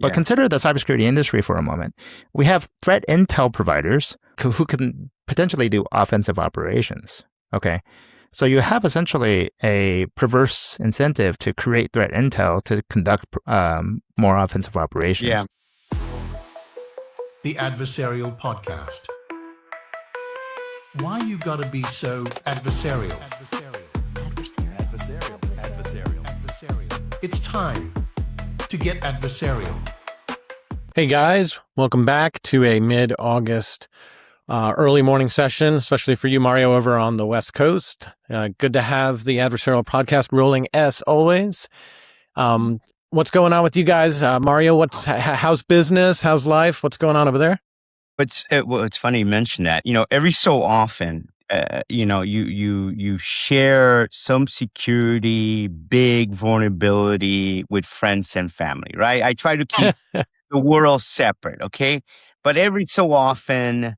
But consider the cybersecurity industry for a moment. We have threat intel providers who can potentially do offensive operations. Okay. So you have essentially a perverse incentive to create threat intel to conduct more offensive operations. Yeah. The Adversarial Podcast. Why you gotta be so adversarial? It's time to get adversarial. Hey guys, welcome back to a mid-August early morning session, especially for you, Mario, over on the West Coast. Good to have the Adversarial Podcast rolling as always. What's going on with you guys? Mario, how's business? How's life? What's going on over there? It's funny you mention that. Every so often, you share some security, big vulnerability with friends and family, right? I try to keep the world separate, okay? But every so often,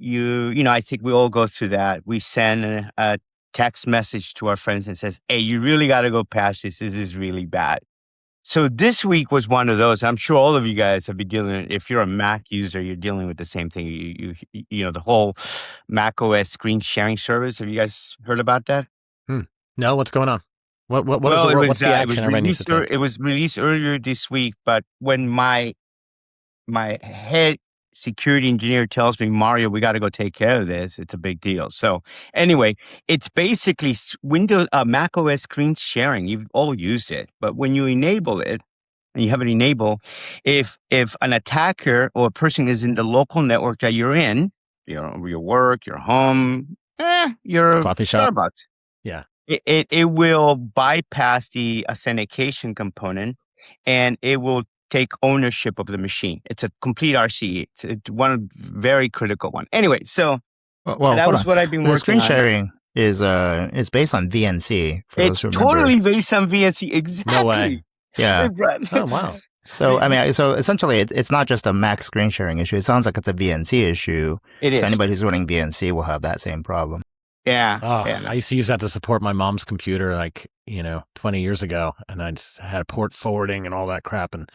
I think we all go through that. We send a text message to our friends and says, hey, you really got to go patch this. This is really bad. So this week was one of those. I'm sure all of you guys have been dealing. If you're a Mac user, you're dealing with the same thing. The whole macOS screen sharing service. Have you guys heard about that? No, what's going on? What's the action everybody needs to take? It was released earlier this week, but when my head security engineer tells me, Mario, we got to go take care of this, it's a big deal. So anyway, it's basically Windows macOS screen sharing. You've all used it, but when you enable it, and you have it enabled, if an attacker or a person is in the local network that you're in, your work, your home, your coffee shop, Starbucks, yeah, it will bypass the authentication component, and it will take ownership of the machine. It's a complete RCE. It's one very critical one. Anyway, so that was what I've been working on. The screen sharing is based on VNC. It's totally based on VNC. Exactly. No way. Yeah. Oh, wow. So essentially, it's not just a Mac screen sharing issue. It sounds like it's a VNC issue. It is. So anybody who's running VNC will have that same problem. Yeah. Oh, yeah. I used to use that to support my mom's computer 20 years ago. And I just had port forwarding and all that crap. And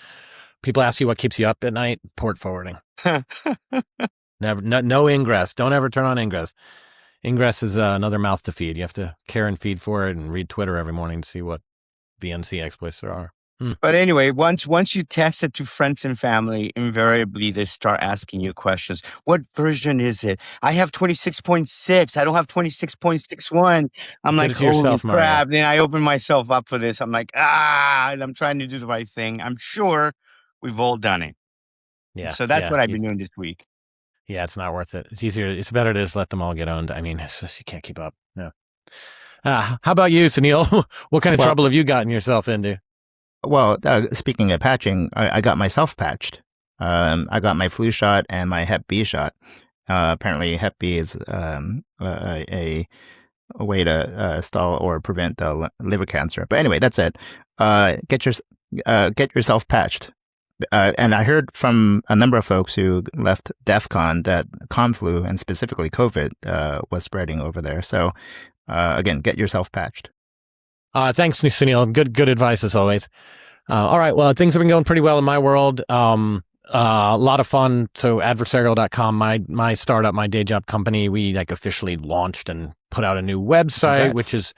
people ask you what keeps you up at night, port forwarding. Never, no ingress. Don't ever turn on ingress. Ingress is another mouth to feed. You have to care and feed for it and read Twitter every morning to see what VNC exploits there are. But anyway, once you test it to friends and family, invariably they start asking you questions. What version is it? I have 26.6. I don't have 26.61. I'm like, holy crap. Then I open myself up for this. I'm like, and I'm trying to do the right thing. I'm sure we've all done it. Yeah. So that's what I've been doing this week. Yeah, it's not worth it. It's easier. It's better to just let them all get owned. I mean, it's just, you can't keep up. No. How about you, Sunil? What kind of trouble have you gotten yourself into? Well, speaking of patching, I got myself patched. I got my flu shot and my Hep B shot. Apparently, Hep B is a way to stall or prevent liver cancer. But anyway, that's it. Get yourself patched. And I heard from a number of folks who left DEF CON that Conflu and specifically COVID was spreading over there. So again, get yourself patched. Thanks, Sunil. Good advice as always. All right. Well, things have been going pretty well in my world. A lot of fun. So adversarial.com, my startup, my day job company, we officially launched and put out a new website, which is,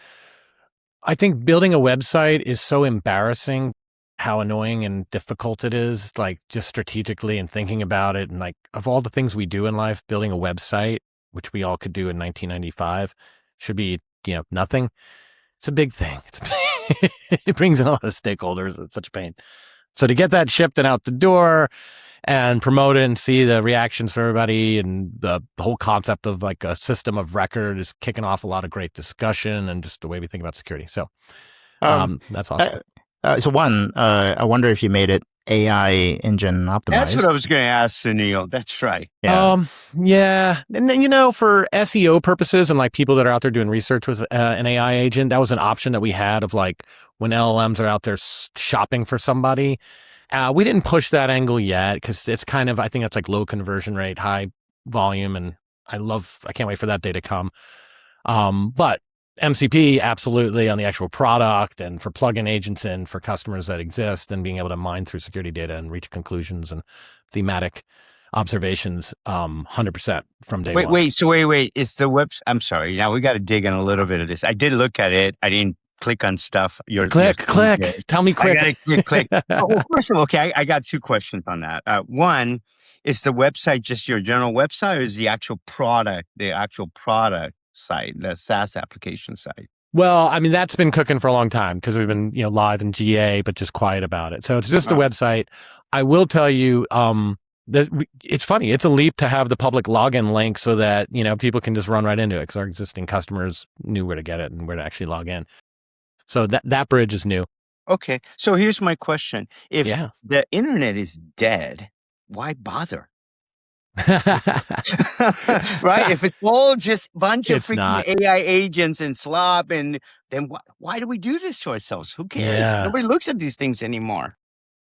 I think building a website is so embarrassing how annoying and difficult it is, just strategically and thinking about it. And of all the things we do in life, building a website, which we all could do in 1995, should be, nothing. It's a big thing. It brings in a lot of stakeholders. It's such a pain. So to get that shipped and out the door and promote it and see the reactions from everybody and the whole concept of a system of record is kicking off a lot of great discussion and just the way we think about security. So that's awesome. I wonder if you made it AI engine optimized. That's what I was going to ask, Sunil. That's right. Yeah. Yeah. And for SEO purposes and people that are out there doing research with an AI agent, that was an option that we had of when LLMs are out there shopping for somebody. We didn't push that angle yet because it's I think it's low conversion rate, high volume. And I can't wait for that day to come. But MCP, absolutely, on the actual product and for plugin agents and for customers that exist and being able to mine through security data and reach conclusions and thematic observations, 100% from day one. Wait. It's the web. I'm sorry. Now we got to dig in a little bit of this. I did look at it. I didn't click on stuff. Click. Tell me quick. I got to click. Well, first of all, okay, I got two questions on that. One, is the website just your general website, or is the actual product site, the SaaS application site? Well, I mean, that's been cooking for a long time because we've been, live in GA, but just quiet about it. So it's just a website. I will tell you, it's funny. It's a leap to have the public login link so that, people can just run right into it because our existing customers knew where to get it and where to actually log in. So that bridge is new. Okay. So here's my question. If the internet is dead, why bother? Right? If it's all just a bunch of freaking AI agents and slop, and then why do we do this to ourselves? Who cares? Yeah. Nobody looks at these things anymore.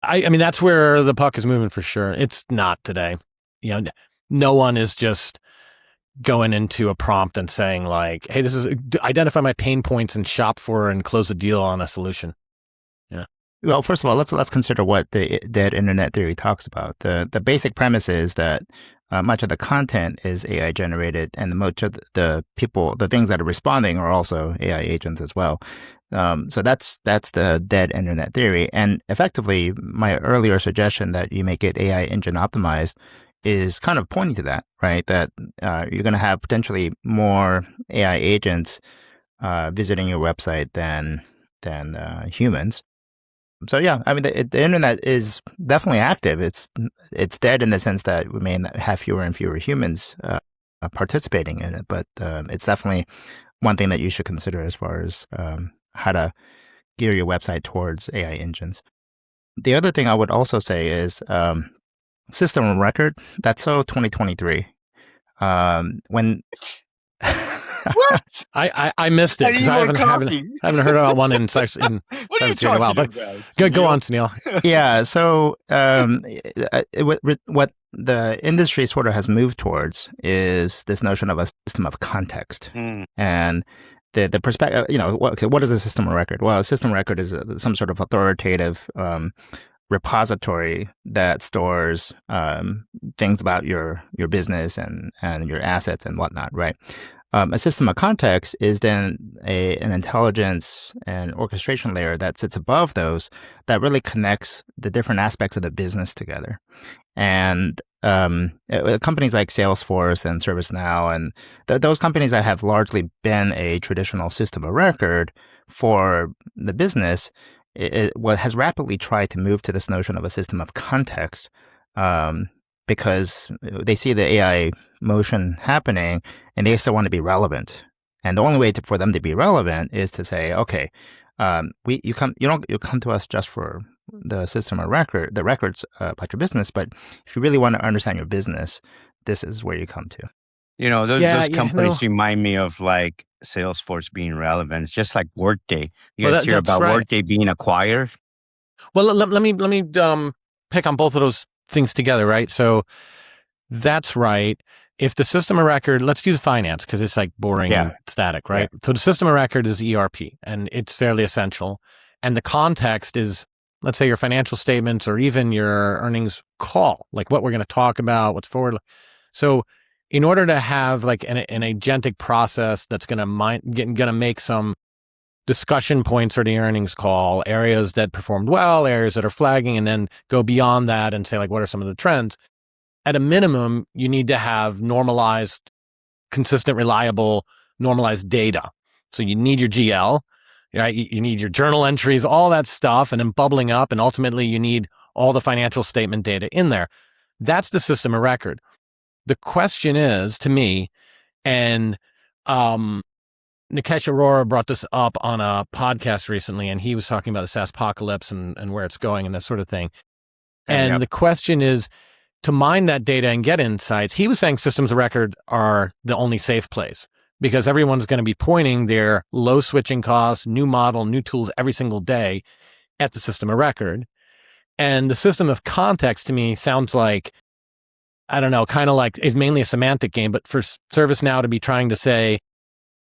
I mean, that's where the puck is moving for sure. It's not today. No one is just going into a prompt and saying like, hey, this is identify my pain points and shop for and close a deal on a solution. Yeah. Well, first of all, let's consider what the dead internet theory talks about. The basic premise is that much of the content is AI generated, and much of the things that are responding are also AI agents as well. So that's the dead internet theory. And effectively, my earlier suggestion that you make it AI engine optimized is kind of pointing to that, right? That you're going to have potentially more AI agents visiting your website than humans. So yeah, I mean, the internet is definitely active. It's dead in the sense that we may have fewer and fewer humans participating in it, but it's definitely one thing that you should consider as far as how to gear your website towards AI engines. The other thing I would also say is system of record. That's so 2023. When What? I missed it because I haven't heard about one in cybersecurity in a while. But go on, Sunil. Yeah. So what the industry sort of has moved towards is this notion of a system of context, and the perspective. What is a system of record? Well, a system of record is some sort of authoritative repository that stores things about your business and your assets and whatnot, right? A system of context is then an intelligence and orchestration layer that sits above those that really connects the different aspects of the business together. And companies like Salesforce and ServiceNow and those companies that have largely been a traditional system of record for the business has rapidly tried to move to this notion of a system of context because they see the AI motion happening and they still want to be relevant. And the only way for them to be relevant is to say, okay, you come to us just for the system of record, the records about your business, but if you really want to understand your business, this is where you come to. Those companies remind me of like Salesforce being relevant. It's just like Workday. You guys hear about Workday being acquired? Well, let me pick on both of those things together, right? So that's right. If the system of record, let's use finance because it's like boring and static, right? Yeah. So the system of record is ERP and it's fairly essential. And the context is, let's say, your financial statements or even your earnings call, like what we're going to talk about, what's forward. So in order to have like an agentic process that's going to make some discussion points for the earnings call, areas that performed well, areas that are flagging, and then go beyond that and say like, what are some of the trends? At a minimum, you need to have normalized, consistent, reliable, normalized data. So you need your GL, right? You need your journal entries, all that stuff, and then bubbling up. And ultimately, you need all the financial statement data in there. That's the system of record. The question is, to me, and Nikesh Arora brought this up on a podcast recently, and he was talking about the SaaS apocalypse and where it's going and that sort of thing. And the question is, to mine that data and get insights, he was saying systems of record are the only safe place because everyone's going to be pointing their low switching costs, new model, new tools every single day at the system of record. And the system of context to me sounds like, I don't know, kind of like it's mainly a semantic game, but for ServiceNow to be trying to say,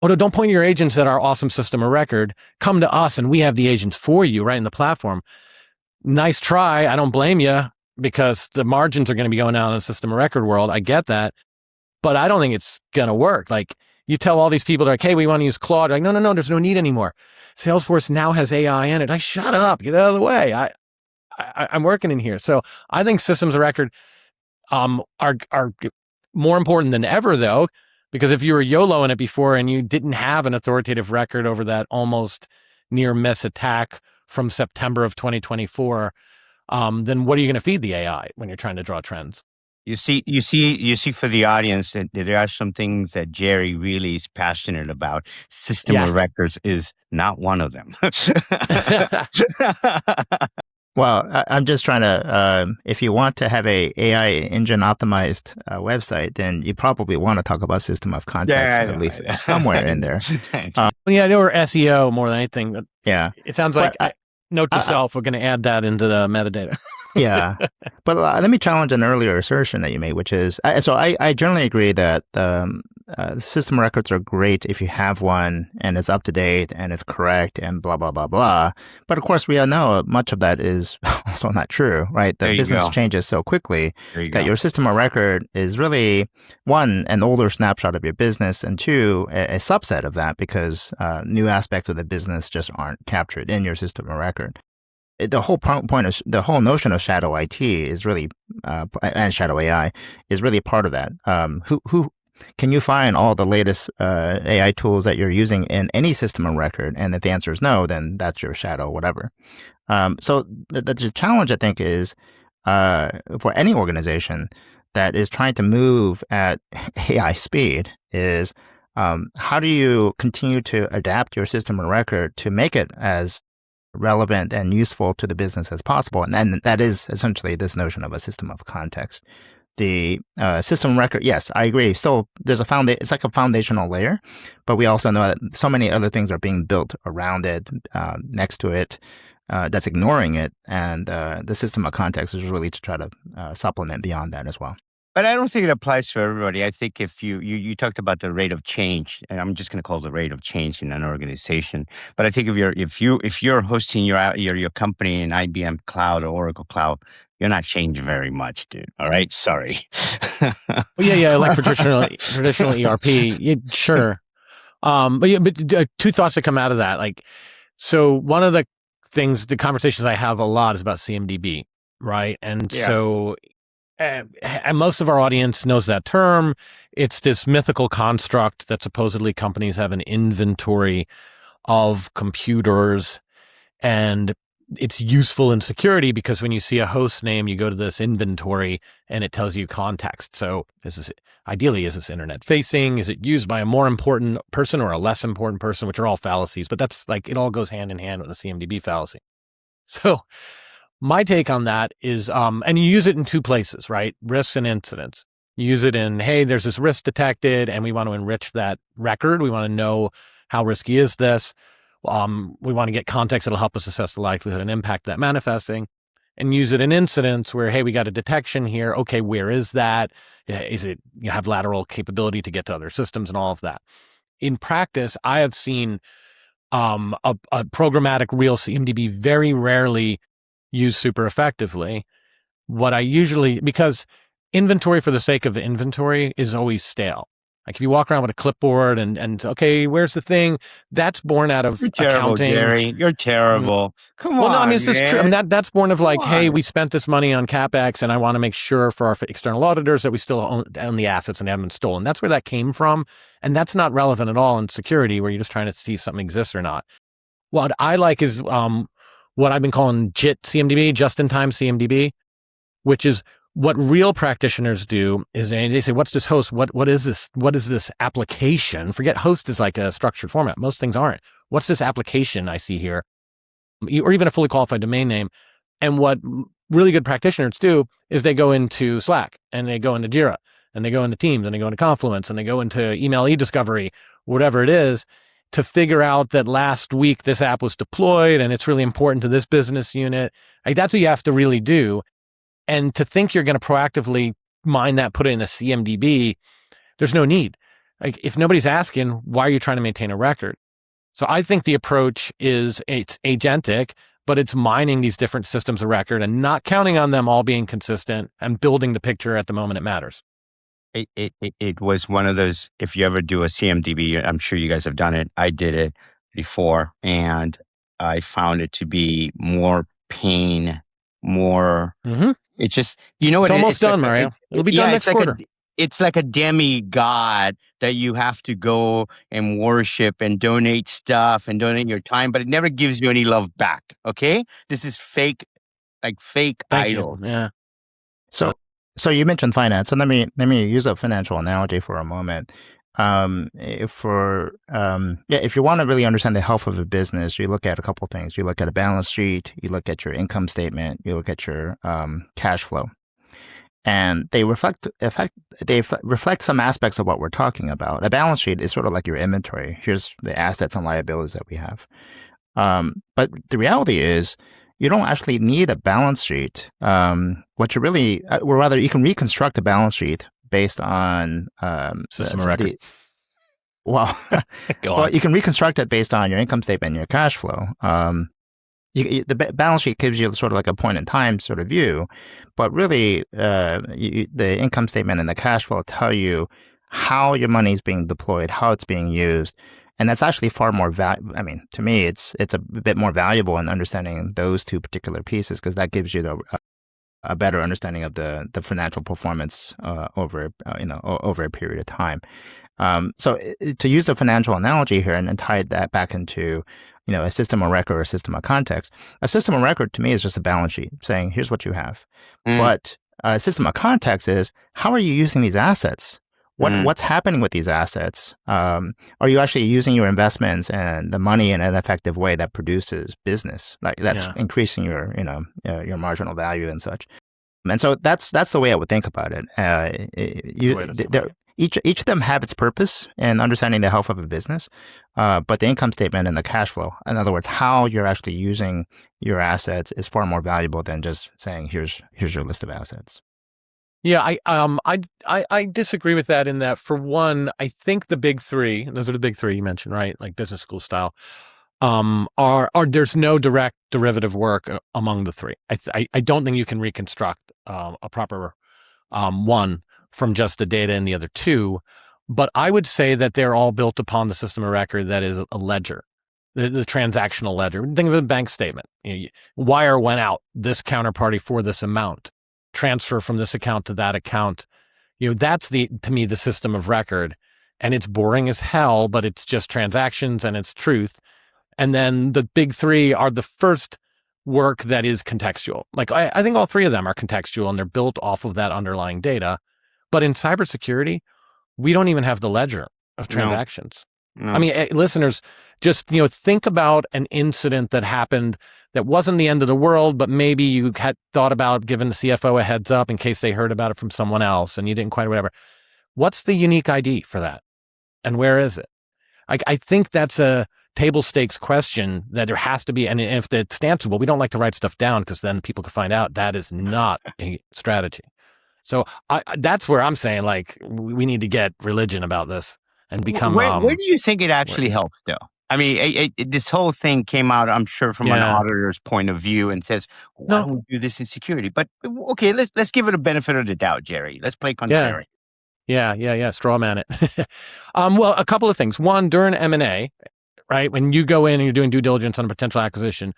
Oh, no, don't point your agents at our awesome system of record. Come to us and we have the agents for you right in the platform. Nice try. I don't blame you because the margins are going to be going down in the system of record world. I get that. But I don't think it's going to work. Like you tell all these people, like, hey, we want to use Claude. Like, no, there's no need anymore. Salesforce now has AI in it. Like, shut up, get out of the way. I'm working in here. So I think systems of record are more important than ever, though, because if you were YOLOing it before and you didn't have an authoritative record over that almost near miss attack from September of 2024, then what are you going to feed the AI when you're trying to draw trends? You see for the audience that there are some things that Jerry really is passionate about. System of records is not one of them. Well, I'm just trying to, if you want to have a AI engine optimized website, then you probably want to talk about system of context, at least somewhere in there. Yeah, or SEO more than anything. But yeah. It sounds like, note to self, we're going to add that into the metadata. Yeah. But let me challenge an earlier assertion that you made, which is, I generally agree that system records are great if you have one and it's up to date and it's correct and blah, blah, blah, blah. But of course, we all know much of that is also not true, right? The business changes so quickly that your system of record is really, one, an older snapshot of your business, and two, a subset of that because new aspects of the business just aren't captured in your system of record. The whole point of the whole notion of shadow IT is really, and shadow AI is really part of that. Who can you find all the latest AI tools that you're using in any system of record? And if the answer is no, then that's your shadow, whatever. So the challenge, I think, is for any organization that is trying to move at AI speed is how do you continue to adapt your system of record to make it as relevant and useful to the business as possible? And then that is essentially this notion of a system of context. The system record, yes, I agree. So there's it's like a foundational layer, but we also know that so many other things are being built around it, next to it, that's ignoring it. And the system of context is really to try to supplement beyond that as well. But I don't think it applies to everybody. I think if you talked about the rate of change, and I'm just going to call it the rate of change in an organization. But I think if you're hosting your company in IBM Cloud or Oracle Cloud, you're not changing very much, dude. All right, sorry. Yeah, like for traditional ERP, sure. But two thoughts that come out of that, like, so one of the conversations I have a lot is about CMDB, right? And so. And most of our audience knows that term. It's this mythical construct that supposedly companies have an inventory of computers, and it's useful in security because when you see a host name, you go to this inventory and it tells you context. So is this internet facing? Is it used by a more important person or a less important person, which are all fallacies, but that's like, it all goes hand in hand with the CMDB fallacy. So my take on that is, and you use it in two places, right? Risks and incidents. You use it in, hey, there's this risk detected and we want to enrich that record. We want to know how risky is this. We want to get context that'll help us assess the likelihood and impact that manifesting. And use it in incidents where, hey, we got a detection here. Okay, where is that? Is it, you have lateral capability to get to other systems and all of that. In practice, I have seen a programmatic real CMDB very rarely used super effectively. Because inventory for the sake of inventory is always stale. Like if you walk around with a clipboard and okay, where's the thing? That's born out of accounting. Gary. You're terrible. Come on. Well, no, I mean, it's just true. I mean, that's born of like, Come hey, on. we spent this money on CapEx and I want to make sure for our external auditors that we still own the assets and they haven't been stolen. That's where that came from. And that's not relevant at all in security where you're just trying to see if something exists or not. What I like is what I've been calling JIT CMDB, just-in-time CMDB, which is what real practitioners do is they say, what's this host? What is this? What is this application? Forget host is like a structured format. Most things aren't. What's this application I see here? Or even a fully qualified domain name. And what really good practitioners do is they go into Slack and they go into Jira and they go into Teams and they go into Confluence and they go into email e-discovery, whatever it is, to figure out that last week this app was deployed and it's really important to this business unit. Like that's what you have to really do. And to think you're going to proactively mine that, put it in a CMDB, there's no need. Like, if nobody's asking, why are you trying to maintain a record? So I think the approach is it's agentic, but it's mining these different systems of record and not counting on them all being consistent and building the picture at the moment it matters. It was one of those, if you ever do a CMDB, I'm sure you guys have done it. I did it before, and I found it to be more pain, more, it's just, you know what? It's almost done, Mario. It'll be done next quarter. It's like a demigod that you have to go and worship and donate stuff and donate your time, but it never gives you any love back. Okay? This is fake, like fake idol. Yeah. So you mentioned finance, and let me use a financial analogy for a moment. If you want to really understand the health of a business, you look at a couple of things. You look at a balance sheet, you look at your income statement, you look at your cash flow, and they reflect some aspects of what we're talking about. A balance sheet is sort of like your inventory. Here's the assets and liabilities that we have. But the reality is, you don't actually need a balance sheet. What you really, or rather, you can reconstruct a balance sheet based on system of record. Well, you can reconstruct it based on your income statement and your cash flow. The balance sheet gives you sort of like a point in time sort of view, but really, the income statement and the cash flow tell you how your money is being deployed, how it's being used. And that's actually far more to me, it's a bit more valuable in understanding those two particular pieces, because that gives you a better understanding of the financial performance over a period of time. So to use the financial analogy here and then tie that back into a system of record or a system of context, a system of record to me is just a balance sheet saying here's what you have. But a system of context is how are you using these assets? What's happening with these assets? Are you actually using your investments and the money in an effective way that produces business, like that's increasing your marginal value and such? And so that's the way I would think about it. Each of them have its purpose in understanding the health of a business, but the income statement and the cash flow, in other words, how you're actually using your assets, is far more valuable than just saying here's your list of assets. Yeah, I disagree with that in that, for one, I think the big three, and those are the big three you mentioned, right? Like business school style, are there's no direct derivative work among the three. I don't think you can reconstruct a proper one from just the data in the other two, but I would say that they're all built upon the system of record that is a ledger, the transactional ledger. Think of a bank statement. Wire went out, this counterparty for this amount. Transfer from this account to that account. That's to me the system of record, and it's boring as hell, but it's just transactions and it's truth. And then the big three are the first work that is contextual. Like I think all three of them are contextual and they're built off of that underlying data. But in cybersecurity, we don't even have the ledger of transactions. No. I mean, listeners, just think about an incident that happened that wasn't the end of the world, but maybe you had thought about giving the CFO a heads up in case they heard about it from someone else and you didn't quite, whatever. What's the unique ID for that? And where is it? I think that's a table stakes question that there has to be. And if it's danceable, we don't like to write stuff down because then people can find out that is not a strategy. So that's where I'm saying, like, we need to get religion about this and become. Where do you think it actually helps, though? I mean, this whole thing came out, I'm sure, from an auditor's point of view, and says, "Why don't we do this in security?" But okay, let's give it a benefit of the doubt, Jerry. Let's play contrary. Yeah. Straw man it. Well, a couple of things. One, during M&A, right, when you go in and you're doing due diligence on a potential acquisition,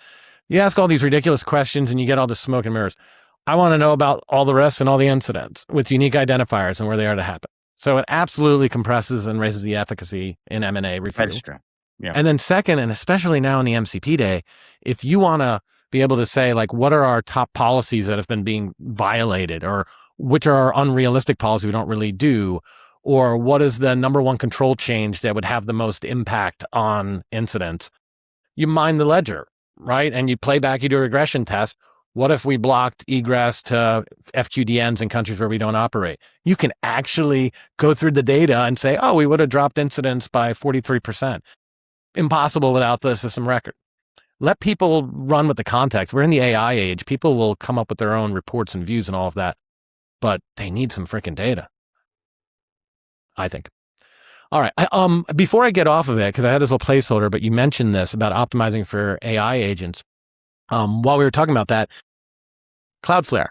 you ask all these ridiculous questions and you get all this smoke and mirrors. I want to know about all the rest and all the incidents with unique identifiers and where they are to happen. So it absolutely compresses and raises the efficacy in M&A review. That's true. Yeah. And then second, and especially now in the MCP day, if you want to be able to say, like, what are our top policies that have been being violated, or which are our unrealistic policies we don't really do, or what is the number one control change that would have the most impact on incidents, you mine the ledger, right? And you play back, you do a regression test. What if we blocked egress to FQDNs in countries where we don't operate? You can actually go through the data and say, oh, we would have dropped incidents by 43%. Impossible without the system record. Let people run with the context. We're in the AI age. People will come up with their own reports and views and all of that, but they need some freaking data, I think. All right. Before I get off of it, because I had this little placeholder, but you mentioned this about optimizing for AI agents. While we were talking about that, Cloudflare,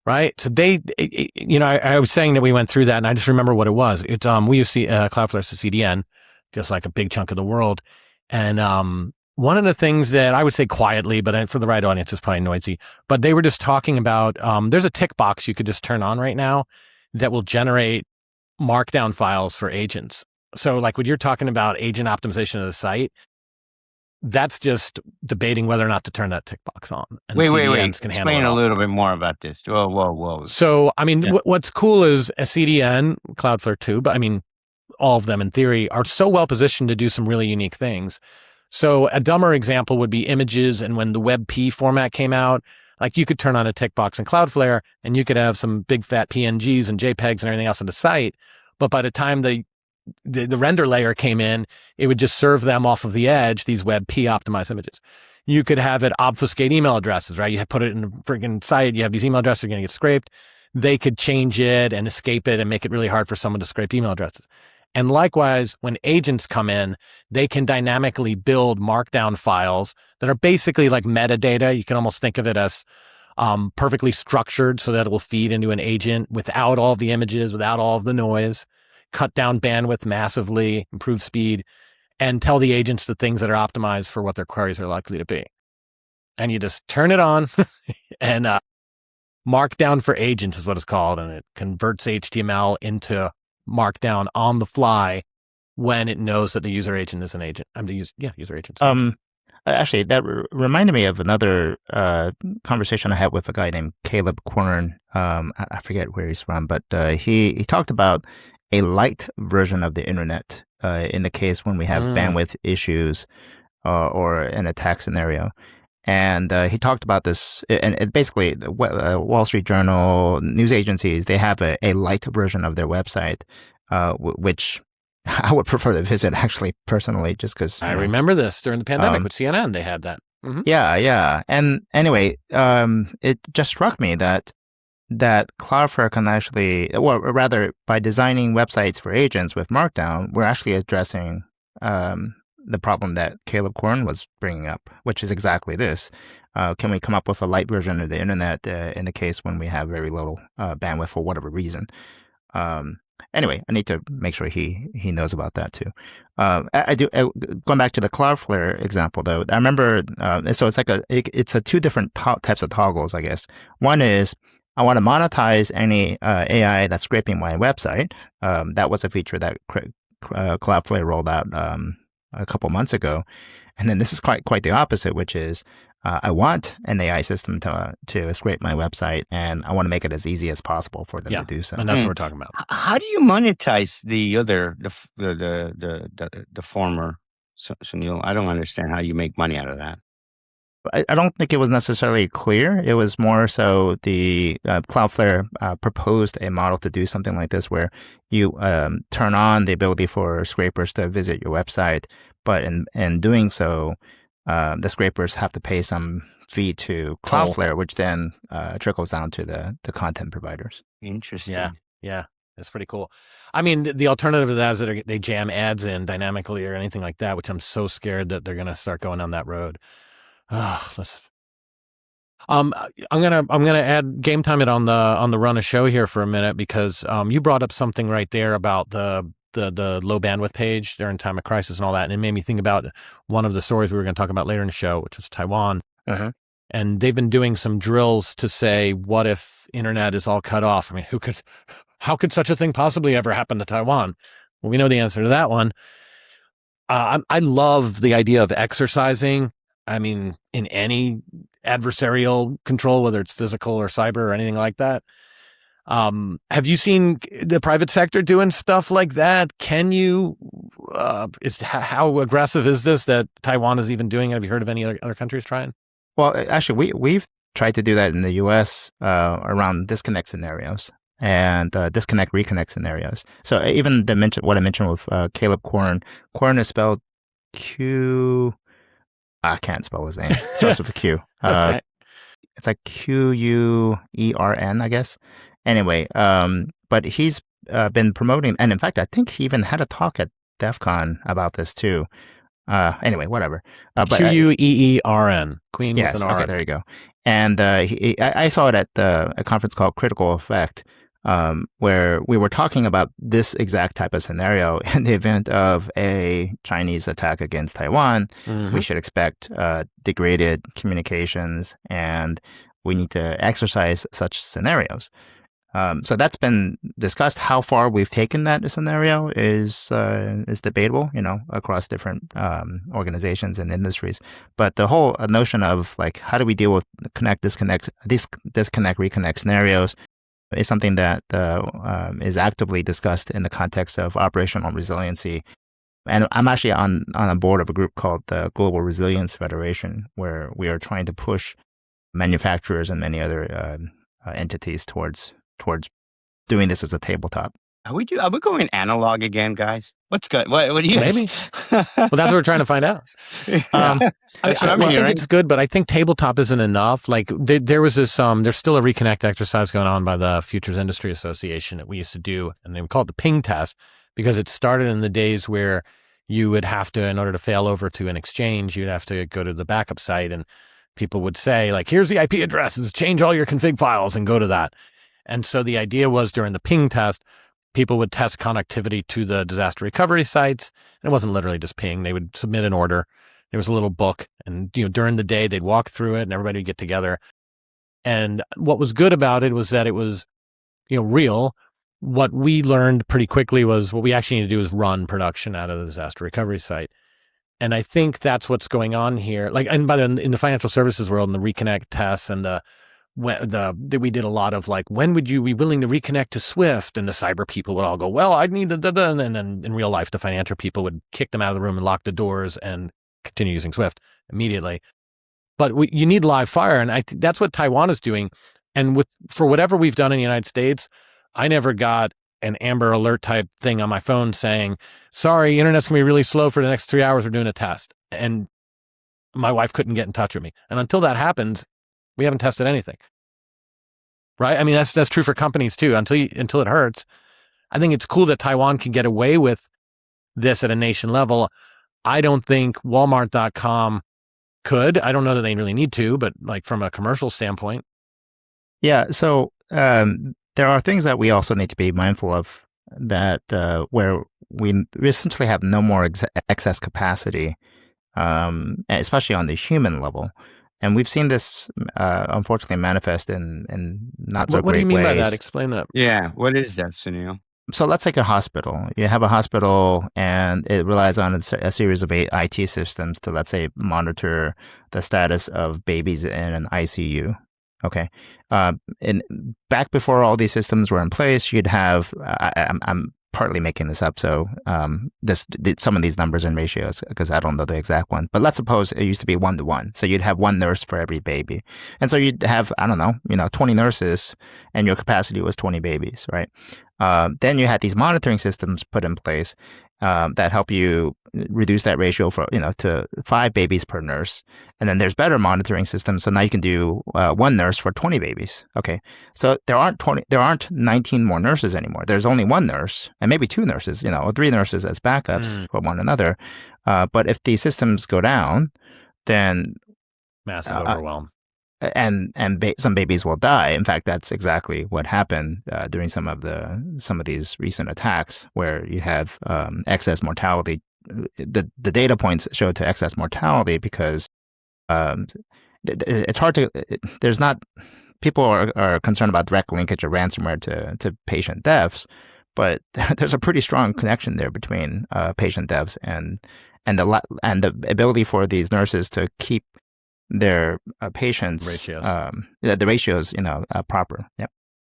right? So I was saying that we went through that, and I just remember what it was. It's we use Cloudflare as a CDN, just like a big chunk of the world. And one of the things that I would say quietly, but for the right audience, it's probably noisy. But they were just talking about there's a tick box you could just turn on right now that will generate Markdown files for agents. So like when you're talking about agent optimization of the site, that's just debating whether or not to turn that tick box on. And Wait. CDNs can handle it Explain a all. little bit more about this. Whoa. So, I mean, Yeah. what's cool is a CDN, Cloudflare too, but I mean, all of them in theory are so well positioned to do some really unique things. So a dumber example would be images. And when the WebP format came out, like you could turn on a tick box in Cloudflare and you could have some big fat PNGs and JPEGs and everything else on the site. But by the time the render layer came in, it would just serve them off of the edge, these WebP optimized images. You could have it obfuscate email addresses, right? You put it in a freaking site, you have these email addresses are going to get scraped. They could change it and escape it and make it really hard for someone to scrape email addresses. And likewise, when agents come in, they can dynamically build Markdown files that are basically like metadata. You can almost think of it as perfectly structured so that it will feed into an agent without all of the images, without all of the noise, cut down bandwidth massively, improve speed, and tell the agents the things that are optimized for what their queries are likely to be. And you just turn it on and Markdown for agents is what it's called. And it converts HTML into Markdown on the fly when it knows that the user agent is an agent. User agent. Actually, that reminded me of another conversation I had with a guy named Caleb Corn. I forget where he's from, but he talked about a light version of the internet in the case when we have bandwidth issues or an attack scenario. And he talked about this, and it basically, the Wall Street Journal, news agencies, they have a light version of their website, which I would prefer to visit, actually, personally, just because. I remember this during the pandemic with CNN, they had that. Mm-hmm. Yeah. And anyway, it just struck me that Cloudflare can actually, or rather, by designing websites for agents with Markdown, we're actually addressing the problem that Caleb Corn was bringing up, which is exactly this. Can we come up with a light version of the internet in the case when we have very little bandwidth for whatever reason? Anyway, I need to make sure he knows about that too. I do. Going back to the Cloudflare example, though, I remember. So it's a two different types of toggles, I guess. One is I want to monetize any AI that's scraping my website. That was a feature that Cloudflare rolled out a couple months ago. And then this is quite the opposite, which is I want an AI system to scrape my website, and I want to make it as easy as possible for them to do so. And that's what we're talking about. How do you monetize the former, Sunil? I don't understand how you make money out of that. I don't think it was necessarily clear. It was more so the Cloudflare proposed a model to do something like this, where you turn on the ability for scrapers to visit your website, but in doing so, the scrapers have to pay some fee to Cloudflare, which then trickles down to the content providers. Interesting. Yeah. That's pretty cool. I mean, the alternative to that is that they jam ads in dynamically or anything like that, which I'm so scared that they're going to start going down that road. I'm gonna add game time it on the run of show here for a minute, because you brought up something right there about the low bandwidth page during time of crisis and all that, and it made me think about one of the stories we were going to talk about later in the show, which was Taiwan. And they've been doing some drills to say, what if internet is all cut off? I mean, how could such a thing possibly ever happen to Taiwan? Well, we know the answer to that one. I love the idea of exercising. I mean, in any adversarial control, whether it's physical or cyber or anything like that. Have you seen the private sector doing stuff like that? Can you, how aggressive is this that Taiwan is even doing it? Have you heard of any other countries trying? Well, actually, we've tried to do that in the U.S. Around disconnect scenarios and disconnect reconnect scenarios. So even what I mentioned with Caleb Corn is spelled Q. I can't spell his name. It starts with a Q. Okay. It's like Quern, I guess. Anyway, but he's been promoting, and in fact, I think he even had a talk at DEF CON about this too. Anyway, whatever. QUEERN, Queen yes, with an R. okay, there you go. And I saw it at a conference called Critical Effect, where we were talking about this exact type of scenario. In the event of a Chinese attack against Taiwan, we should expect degraded communications, and we need to exercise such scenarios. So that's been discussed. How far we've taken that scenario is debatable, across different organizations and industries. But the whole notion of like, how do we deal with disconnect, reconnect scenarios is something that is actively discussed in the context of operational resiliency. And I'm actually on a board of a group called the Global Resilience Federation, where we are trying to push manufacturers and many other entities towards doing this as a tabletop. Are we going analog again, guys? What's good? What do you Maybe. Well, that's what we're trying to find out. I think it's good, but I think tabletop isn't enough. Like there was this, there's still a reconnect exercise going on by the Futures Industry Association that we used to do, and they would call it the ping test, because it started in the days where you would have to, in order to fail over to an exchange, you'd have to go to the backup site, and people would say, like, here's the IP addresses, change all your config files and go to that. And so the idea was, during the ping test, people would test connectivity to the disaster recovery sites. And it wasn't literally just ping. They would submit an order. There was a little book, and during the day they'd walk through it and everybody would get together. And what was good about it was that it was, real. What we learned pretty quickly was what we actually need to do is run production out of the disaster recovery site. And I think that's what's going on here. Like, and in the financial services world, and the reconnect tests and we did a lot of like, when would you be willing to reconnect to Swift? And the cyber people would all go, well, I need and then in real life, the financial people would kick them out of the room and lock the doors and continue using Swift immediately. But you need live fire, and that's what Taiwan is doing. And for whatever we've done in the United States, I never got an Amber Alert type thing on my phone saying, sorry, internet's gonna be really slow for the next 3 hours. We're doing a test. And my wife couldn't get in touch with me. And until that happens, we haven't tested anything. Right? I mean, that's true for companies too, until it hurts. I think it's cool that Taiwan can get away with this at a nation level. I don't think Walmart.com could. I don't know that they really need to, but like from a commercial standpoint. Yeah. So there are things that we also need to be mindful of, that where we essentially have no more excess capacity, especially on the human level. And we've seen this, unfortunately, manifest in not so great ways. What do you mean by that? Explain that. Yeah. What is that, Sunil? So let's take a hospital. You have a hospital, and it relies on a series of IT systems to, let's say, monitor the status of babies in an ICU. Okay. And back before all these systems were in place, you'd have, I'm partly making this up, so some of these numbers and ratios, because I don't know the exact one, but let's suppose it used to be 1-to-1. So you'd have one nurse for every baby. And so you'd have, 20 nurses, and your capacity was 20 babies, right? Then you had these monitoring systems put in place that help you reduce that ratio to 5 babies per nurse. And then there's better monitoring systems. So now you can do 1 nurse for 20 babies. Okay. So there aren't 19 more nurses anymore. There's only 1 nurse and maybe 2 nurses, or 3 nurses as backups for one another. But if these systems go down, then massive overwhelm. And some babies will die. In fact, that's exactly what happened during some of these recent attacks, where you have excess mortality. The data points show to excess mortality because it's hard to. There's not. People are concerned about direct linkage of ransomware to patient deaths, but there's a pretty strong connection there between patient deaths and the ability for these nurses to keep their patients ratios. The ratios proper. Yep.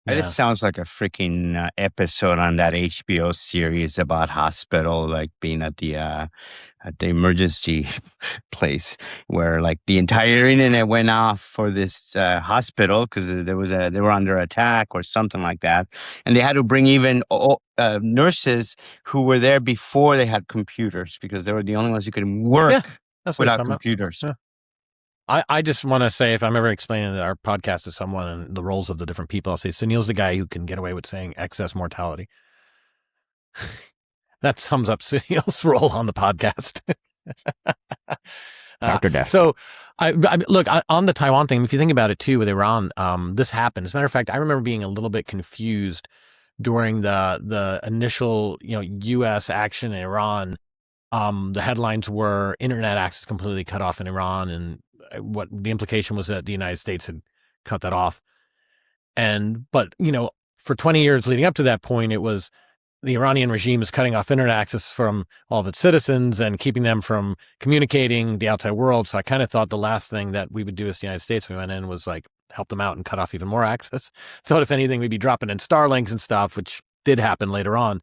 Yeah. This sounds like a freaking episode on that HBO series about hospital, like being at the emergency place, where like the entire internet went off for this hospital because they were under attack or something like that, and they had to bring even nurses who were there before they had computers, because they were the only ones who could work without computers. Yeah. I just want to say, if I'm ever explaining our podcast to someone and the roles of the different people, I'll say Sunil's the guy who can get away with saying excess mortality. That sums up Sunil's role on the podcast. Dr. Death. So, look, on the Taiwan thing, if you think about it too with Iran, this happened. As a matter of fact, I remember being a little bit confused during the initial, U.S. action in Iran. The headlines were internet access completely cut off in Iran, and what the implication was that the United States had cut that off. But for 20 years leading up to that point, it was the Iranian regime is cutting off internet access from all of its citizens and keeping them from communicating the outside world. So I kind of thought the last thing that we would do as the United States when we went in was like help them out and cut off even more access. Thought if anything, we'd be dropping in Starlinks and stuff, which did happen later on.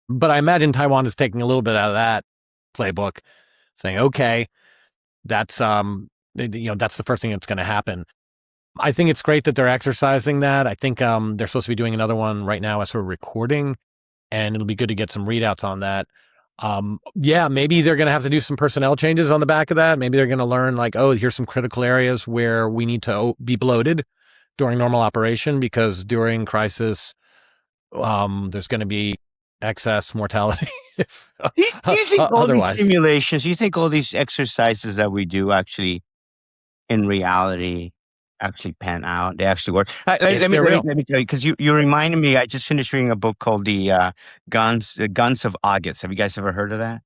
But I imagine Taiwan is taking a little bit out of that playbook, saying, okay, that's that's the first thing that's going to happen. I think it's great that they're exercising that. I think they're supposed to be doing another one right now as we're recording, and it'll be good to get some readouts on that. Maybe they're going to have to do some personnel changes on the back of that. Maybe they're going to learn like, oh, here's some critical areas where we need to be bloated during normal operation, because during crisis, there's going to be excess mortality. Do you think all these Otherwise. simulations, you think all these exercises that we do actually, in reality, actually pan out? They actually work. Let me tell you, because you reminded me. I just finished reading a book called the Guns of August. Have you guys ever heard of that?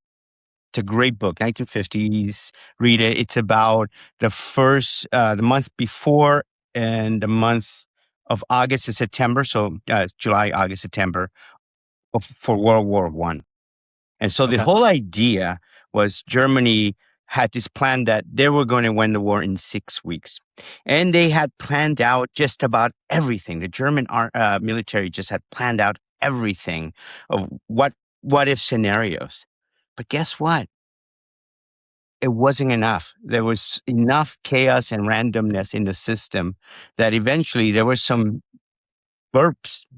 It's a great book, 1950s. Read it. It's about the month before and the month of August and September. So July, August, September for World War I. And so the whole idea was Germany had this plan that they were going to win the war in 6 weeks. And they had planned out just about everything. The German military just had planned out everything of what if scenarios. But guess what? It wasn't enough. There was enough chaos and randomness in the system that eventually there were some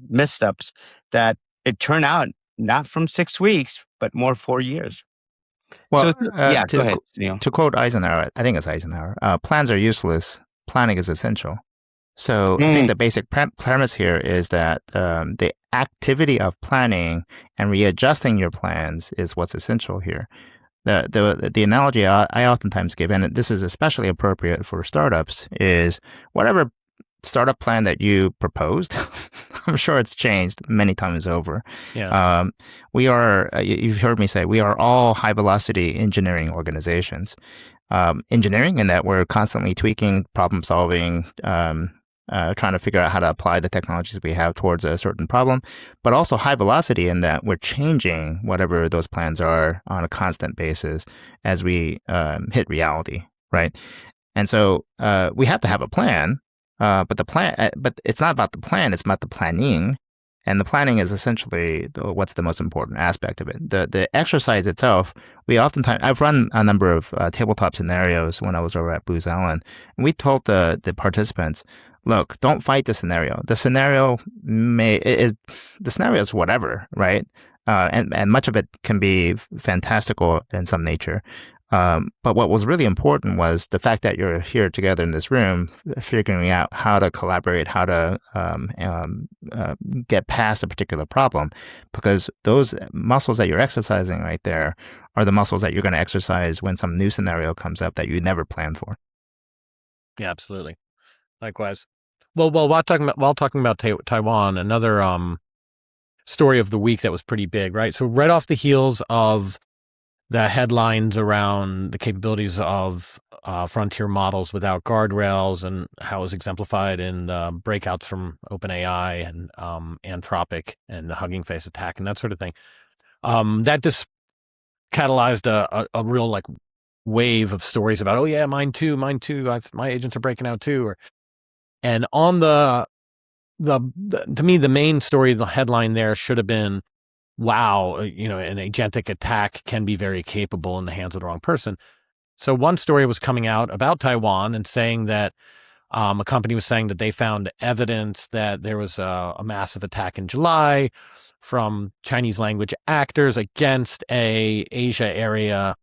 missteps that it turned out not from 6 weeks, but more 4 years. Well, go ahead, Neil. To quote Eisenhower, I think it's Eisenhower, plans are useless, planning is essential. So I think the basic premise here is that the activity of planning and readjusting your plans is what's essential here. The analogy I oftentimes give, and this is especially appropriate for startups, is whatever startup plan that you proposed, I'm sure it's changed many times over. Yeah. We are, you've heard me say, we are all high velocity engineering organizations. Engineering in that we're constantly tweaking, problem solving, trying to figure out how to apply the technologies we have towards a certain problem, but also high velocity in that we're changing whatever those plans are on a constant basis as we hit reality, right? And so we have to have a plan. But it's not about the plan; it's about the planning, and the planning is essentially what's the most important aspect of it. The exercise itself, I've run a number of tabletop scenarios when I was over at Booz Allen, and we told the participants, look, don't fight the scenario. The scenario the scenario is whatever, right? And much of it can be fantastical in some nature. But what was really important was the fact that you're here together in this room, figuring out how to collaborate, how to get past a particular problem, because those muscles that you're exercising right there are the muscles that you're going to exercise when some new scenario comes up that you never planned for. Yeah, absolutely. Likewise. Well, while talking about Taiwan, another story of the week that was pretty big, right? So right off the heels of the headlines around the capabilities of frontier models without guardrails and how it was exemplified in breakouts from OpenAI and Anthropic and the Hugging Face attack and that sort of thing. That just catalyzed a real like wave of stories about, oh yeah, mine too. My agents are breaking out too. And on to me, the main story, the headline there should have been, wow, an agentic attack can be very capable in the hands of the wrong person. So one story was coming out about Taiwan and saying that a company was saying that they found evidence that there was a massive attack in July from Chinese language actors against a Asia area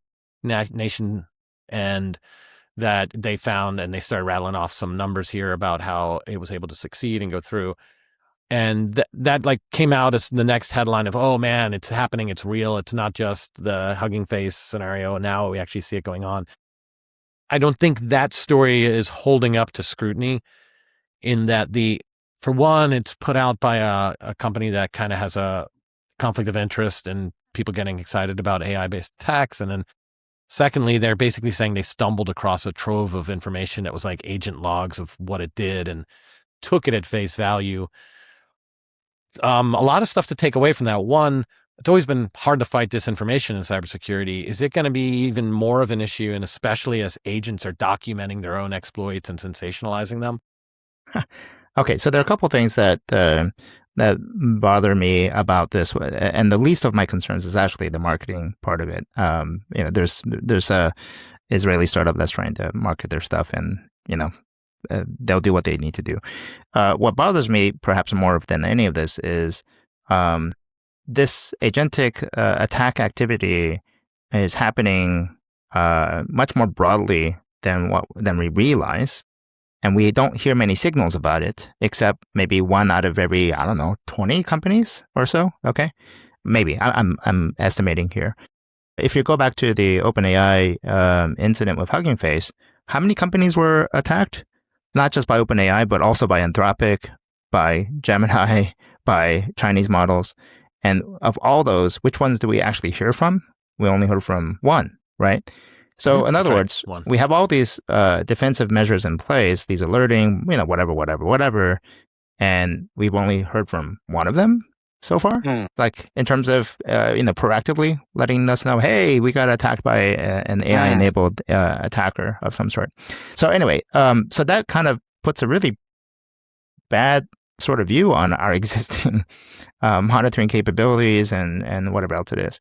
nation, and that they found, and they started rattling off some numbers here about how it was able to succeed and go through. And that like came out as the next headline of, oh man, it's happening. It's real. It's not just the Hugging Face scenario. And now we actually see it going on. I don't think that story is holding up to scrutiny in that for one, it's put out by a company that kind of has a conflict of interest and people getting excited about AI-based attacks. And then secondly, they're basically saying they stumbled across a trove of information that was like agent logs of what it did and took it at face value. A lot of stuff to take away from that. One, it's always been hard to fight disinformation in cybersecurity. Is it going to be even more of an issue, and especially as agents are documenting their own exploits and sensationalizing them? Okay, so there are a couple things that bother me about this, and the least of my concerns is actually the marketing part of it. There's a Israeli startup that's trying to market their stuff, and they'll do what they need to do. What bothers me perhaps more than any of this is this agentic attack activity is happening much more broadly than we realize. And we don't hear many signals about it, except maybe one out of every, 20 companies or so. Okay, maybe I'm estimating here. If you go back to the OpenAI incident with Hugging Face, how many companies were attacked? Not just by OpenAI, but also by Anthropic, by Gemini, by Chinese models. And of all those, which ones do we actually hear from? We only heard from one, right? So in other words, we have all these defensive measures in place, these alerting, whatever, and we've only heard from one of them so far. Like in terms of, proactively letting us know, hey, we got attacked by an AI-enabled attacker of some sort. So anyway, so that kind of puts a really bad sort of view on our existing monitoring capabilities and whatever else it is.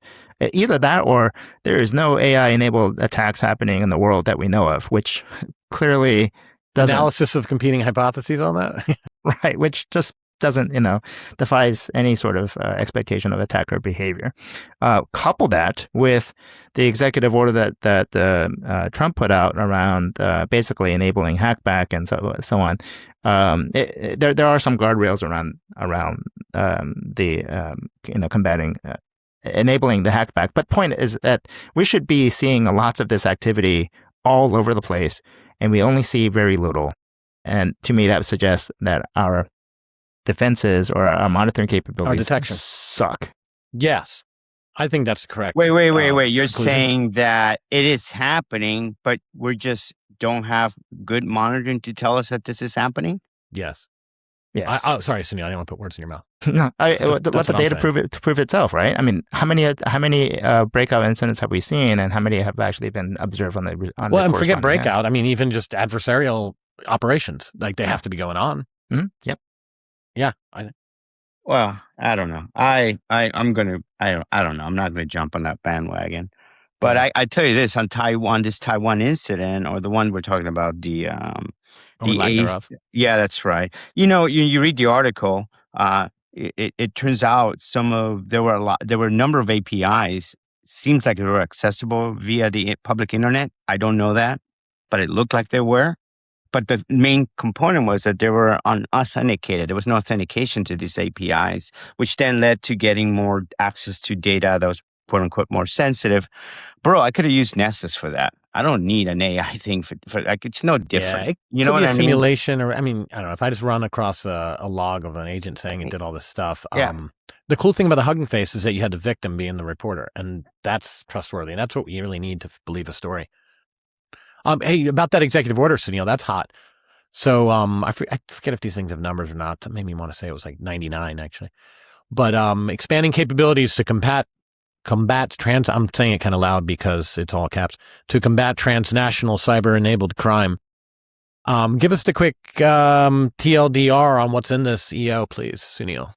Either that or there is no AI-enabled attacks happening in the world that we know of, which clearly doesn't... Analysis of competing hypotheses on that? Right, which just doesn't, defies any sort of expectation of attacker behavior. Couple that with the executive order that Trump put out around basically enabling hackback and so on. There are some guardrails around the combating enabling the hackback. But point is that we should be seeing lots of this activity all over the place, and we only see very little. And to me, that suggests that our defenses or our monitoring capabilities suck. Yes, I think that's correct. Wait. You're saying that it is happening, but we just don't have good monitoring to tell us that this is happening? Yes. Sorry, Sunil, I don't want to put words in your mouth. No, let the data prove itself, right? I mean, how many breakout incidents have we seen, and how many have actually been observed on the well, and forget breakout. I mean, even just adversarial operations, like they have to be going on. Mm-hmm. Yep. Yeah. Well, I don't know. I don't know. I'm not going to jump on that bandwagon. But I tell you this, on this Taiwan incident, or the one we're talking about, yeah, that's right. You read the article. It turns out there were a number of APIs. Seems like they were accessible via the public internet. I don't know that, but it looked like they were. But the main component was that they were unauthenticated. There was no authentication to these APIs, which then led to getting more access to data that was quote unquote more sensitive. Bro, I could have used Nessus for that. I don't need an AI thing for like, it's no different. Yeah, it could be a simulation, or I don't know. If I just run across a log of an agent saying it did all this stuff. The cool thing about the Hugging Face is that you had the victim being the reporter, and that's trustworthy. And that's what we really need to believe a story. Hey, about that executive order, Sunil, that's hot. So I forget if these things have numbers or not. That made me want to say it was like 99 actually. But expanding capabilities to combat I'm saying it kind of loud because it's all caps, to combat transnational cyber-enabled crime. Give us the quick TLDR on what's in this EO, please, Sunil.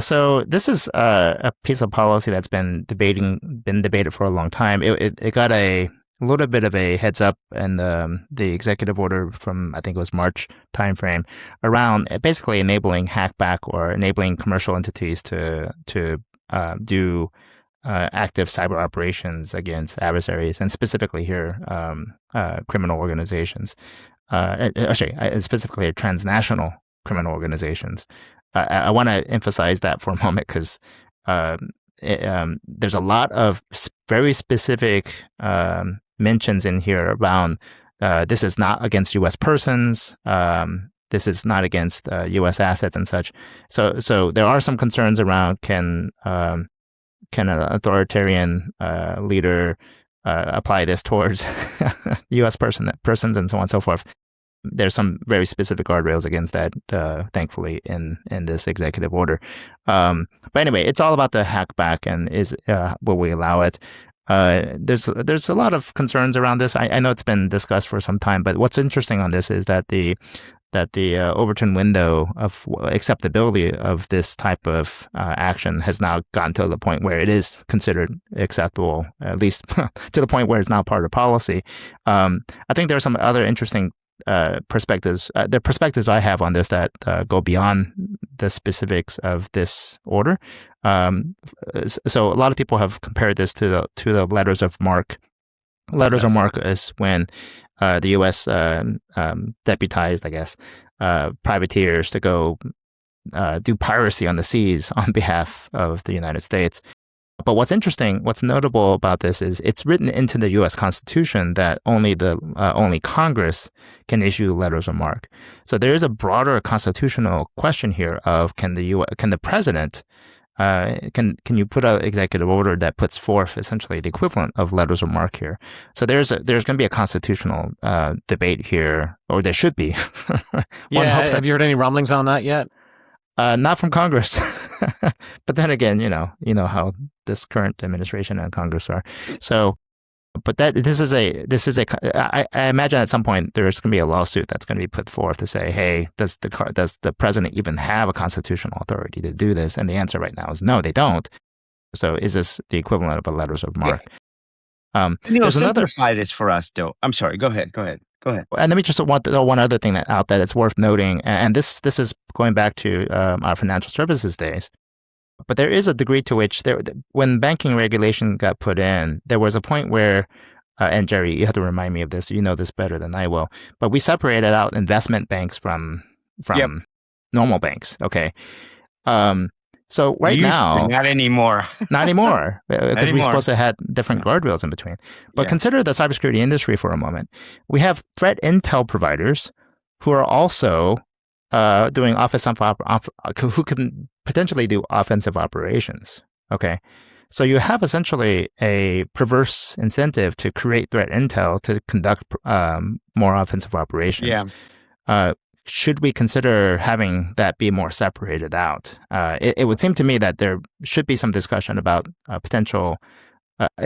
So this is a piece of policy that's been debated for a long time. It got a little bit of a heads up in the executive order from, I think it was March timeframe, around basically enabling hackback or enabling commercial entities to do active cyber operations against adversaries, and specifically here criminal organizations, specifically transnational criminal organizations. I want to emphasize that for a moment because there's a lot of very specific mentions in here around this is not against U.S. persons. This is not against U.S. assets and such. So there are some concerns around can an authoritarian leader apply this towards U.S. persons and so on and so forth. There's some very specific guardrails against that, thankfully, in this executive order. But anyway, it's all about the hackback and will we allow it? There's a lot of concerns around this. I know it's been discussed for some time, but what's interesting on this is that the Overton window of acceptability of this type of action has now gotten to the point where it is considered acceptable, at least to the point where it's now part of policy. I think there are some other interesting perspectives. The perspectives I have on this that go beyond the specifics of this order. So a lot of people have compared this to the letters of marque. Letters of marque is when the U.S. Deputized, I guess, privateers to go do piracy on the seas on behalf of the United States. But what's interesting, what's notable about this is it's written into the U.S. Constitution that only Congress can issue letters of marque. So there is a broader constitutional question here of can the president can you put an executive order that puts forth essentially the equivalent of letters of marque here? So there's going to be a constitutional debate here, or there should be. Have you heard any rumblings on that yet? Not from Congress. But then again, you know how this current administration and Congress are. So, but this is I imagine at some point there's going to be a lawsuit that's going to be put forth to say, hey, does the president even have a constitutional authority to do this? And the answer right now is no, they don't. So is this the equivalent of a letters of marque? Simplify this for us, though. I'm sorry. Go ahead. And let me just throw one other thing out that it's worth noting, and this is going back to our financial services days. But there is a degree to which when banking regulation got put in, there was a point where, and Jerry, you have to remind me of this. You know this better than I will. But we separated out investment banks from normal banks. Okay. So right now, not anymore. Not anymore, because we're supposed to have different guardrails in between. But consider the cybersecurity industry for a moment. We have threat intel providers who are also doing who can potentially do offensive operations. Okay, so you have essentially a perverse incentive to create threat intel to conduct more offensive operations. Yeah. Should we consider having that be more separated out? It would seem to me that there should be some discussion about potential,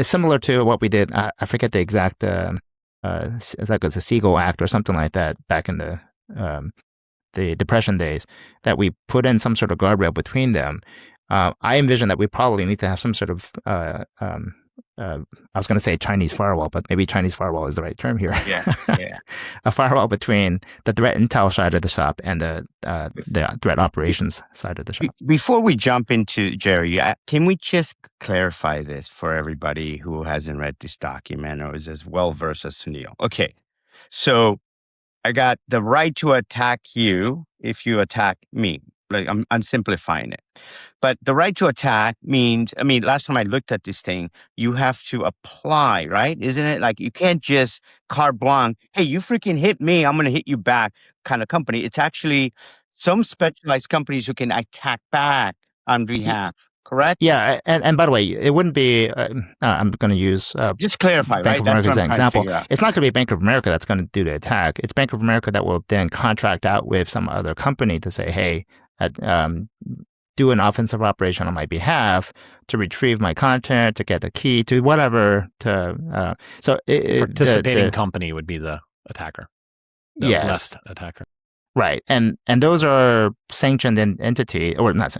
similar to what we did. I forget the exact, it's like it was a Siegel Act or something like that back in the Depression days, that we put in some sort of guardrail between them. I envision that we probably need to have some sort of I was going to say Chinese firewall, but maybe Chinese firewall is the right term here. Yeah. A firewall between the threat intel side of the shop and the threat operations side of the shop. Before we jump into Jerry, can we just clarify this for everybody who hasn't read this document or is as well versed as Sunil? Okay, so I got the right to attack you if you attack me. Like I'm simplifying it. But the right to attack means, last time I looked at this thing, you have to apply, right? Isn't it? Like you can't just carte blanche, hey, you freaking hit me, I'm going to hit you back kind of company. It's actually some specialized companies who can attack back on behalf, correct? Yeah. And by the way, it wouldn't be, I'm going to use just clarify, Bank right? of America as an example. It's not going to be Bank of America that's going to do the attack. It's Bank of America that will then contract out with some other company to say, hey, do an offensive operation on my behalf to retrieve my content, to get the key, to whatever. Participating company would be the attacker. The blessed attacker. Right, and those are sanctioned entity, or not?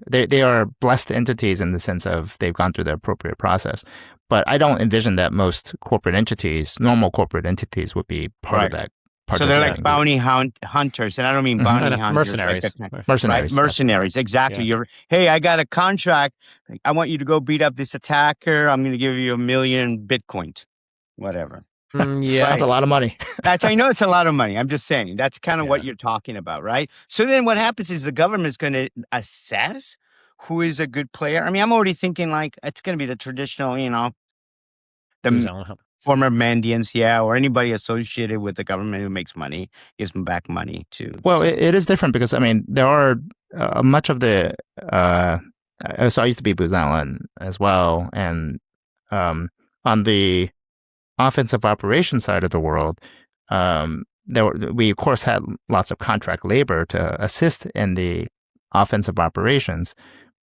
They are blessed entities in the sense of they've gone through the appropriate process. But I don't envision that most corporate entities, normal corporate entities, would be part of that. So they're like bounty hunters, and I don't mean bounty hunters. Mercenaries. Mercenaries. Right? Mercenaries, exactly. Yeah. Hey, I got a contract. I want you to go beat up this attacker. I'm going to give you 1 million Bitcoins, whatever. Yeah. That's a lot of money. I know it's a lot of money. I'm just saying that's kind of what Yeah. you're talking about, right? So then what happens is the government's going to assess who is a good player. I mean, I'm already thinking like it's going to be the traditional, the Who's Alan? former Mandians, or anybody associated with the government who makes money, gives them back money too. Well, it is different because, I mean, there are much of the, so I used to be Booz Allen as well. And on the offensive operations side of the world, we of course had lots of contract labor to assist in the offensive operations,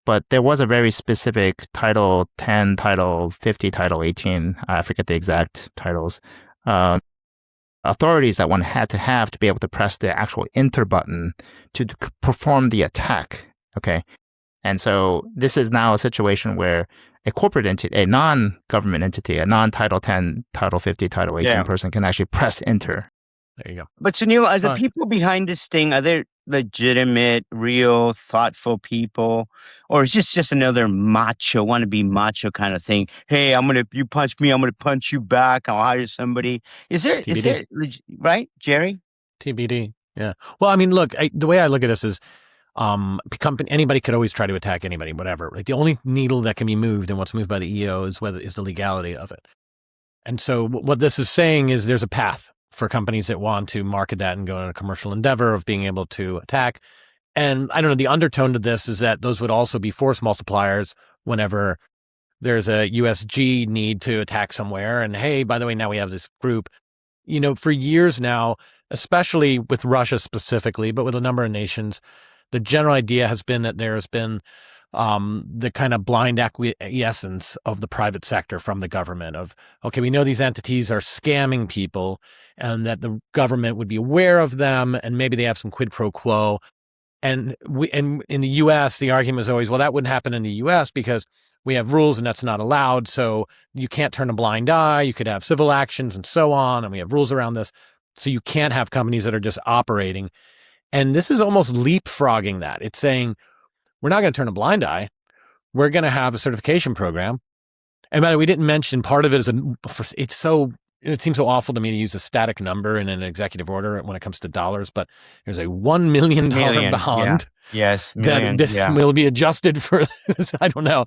but there was a very specific Title 10, Title 50, Title 18, I forget the exact titles, authorities that one had to have to be able to press the actual enter button to perform the attack. Okay. And so this is now a situation where a corporate entity, a non-government entity, a non-Title 10, Title 50, Title 18 person can actually press enter. There you go. But Sunil, are the people behind this thing, are they legitimate, real, thoughtful people? Or is this just another wannabe macho kind of thing? Hey, you punch me, I'm going to punch you back. I'll hire somebody. Is there, right, Jerry? TBD. Yeah. Well, I mean, look, the way I look at this is, anybody could always try to attack anybody, whatever. Like the only needle that can be moved and what's moved by the EO is the legality of it. And so what this is saying is there's a path for companies that want to market that and go on a commercial endeavor of being able to attack. And I don't know, the undertone to this is that those would also be force multipliers whenever there's a USG need to attack somewhere. And hey, by the way, now we have this group, for years now, especially with Russia specifically, but with a number of nations, the general idea has been that there's been the kind of blind acquiescence of the private sector from the government of, okay, we know these entities are scamming people and that the government would be aware of them and maybe they have some quid pro quo. And in the US, the argument is always, well, that wouldn't happen in the US because we have rules and that's not allowed. So you can't turn a blind eye. You could have civil actions and so on. And we have rules around this. So you can't have companies that are just operating. And this is almost leapfrogging that. It's saying, we're not going to turn a blind eye. We're going to have a certification program. And by the way, we didn't mention part of it it seems so awful to me to use a static number in an executive order when it comes to dollars, but there's a $1 million bond. Yeah. Yes. That will be adjusted for this. I don't know,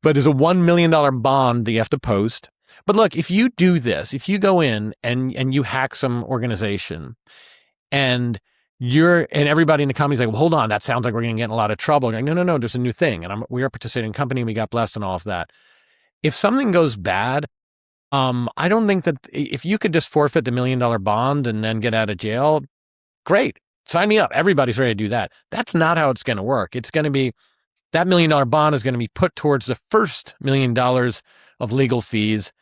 but there's a $1 million bond that you have to post. But look, if you do this, if you go in and you hack some organization and everybody in the company is like, well, hold on, that sounds like we're going to get in a lot of trouble. Like, no, there's a new thing. And we are a participating company and we got blessed and all of that. If something goes bad, I don't think that if you could just forfeit the $1 million bond and then get out of jail, great. Sign me up. Everybody's ready to do that. That's not how it's going to work. It's going to be that $1 million bond is going to be put towards the first $1 million of legal fees.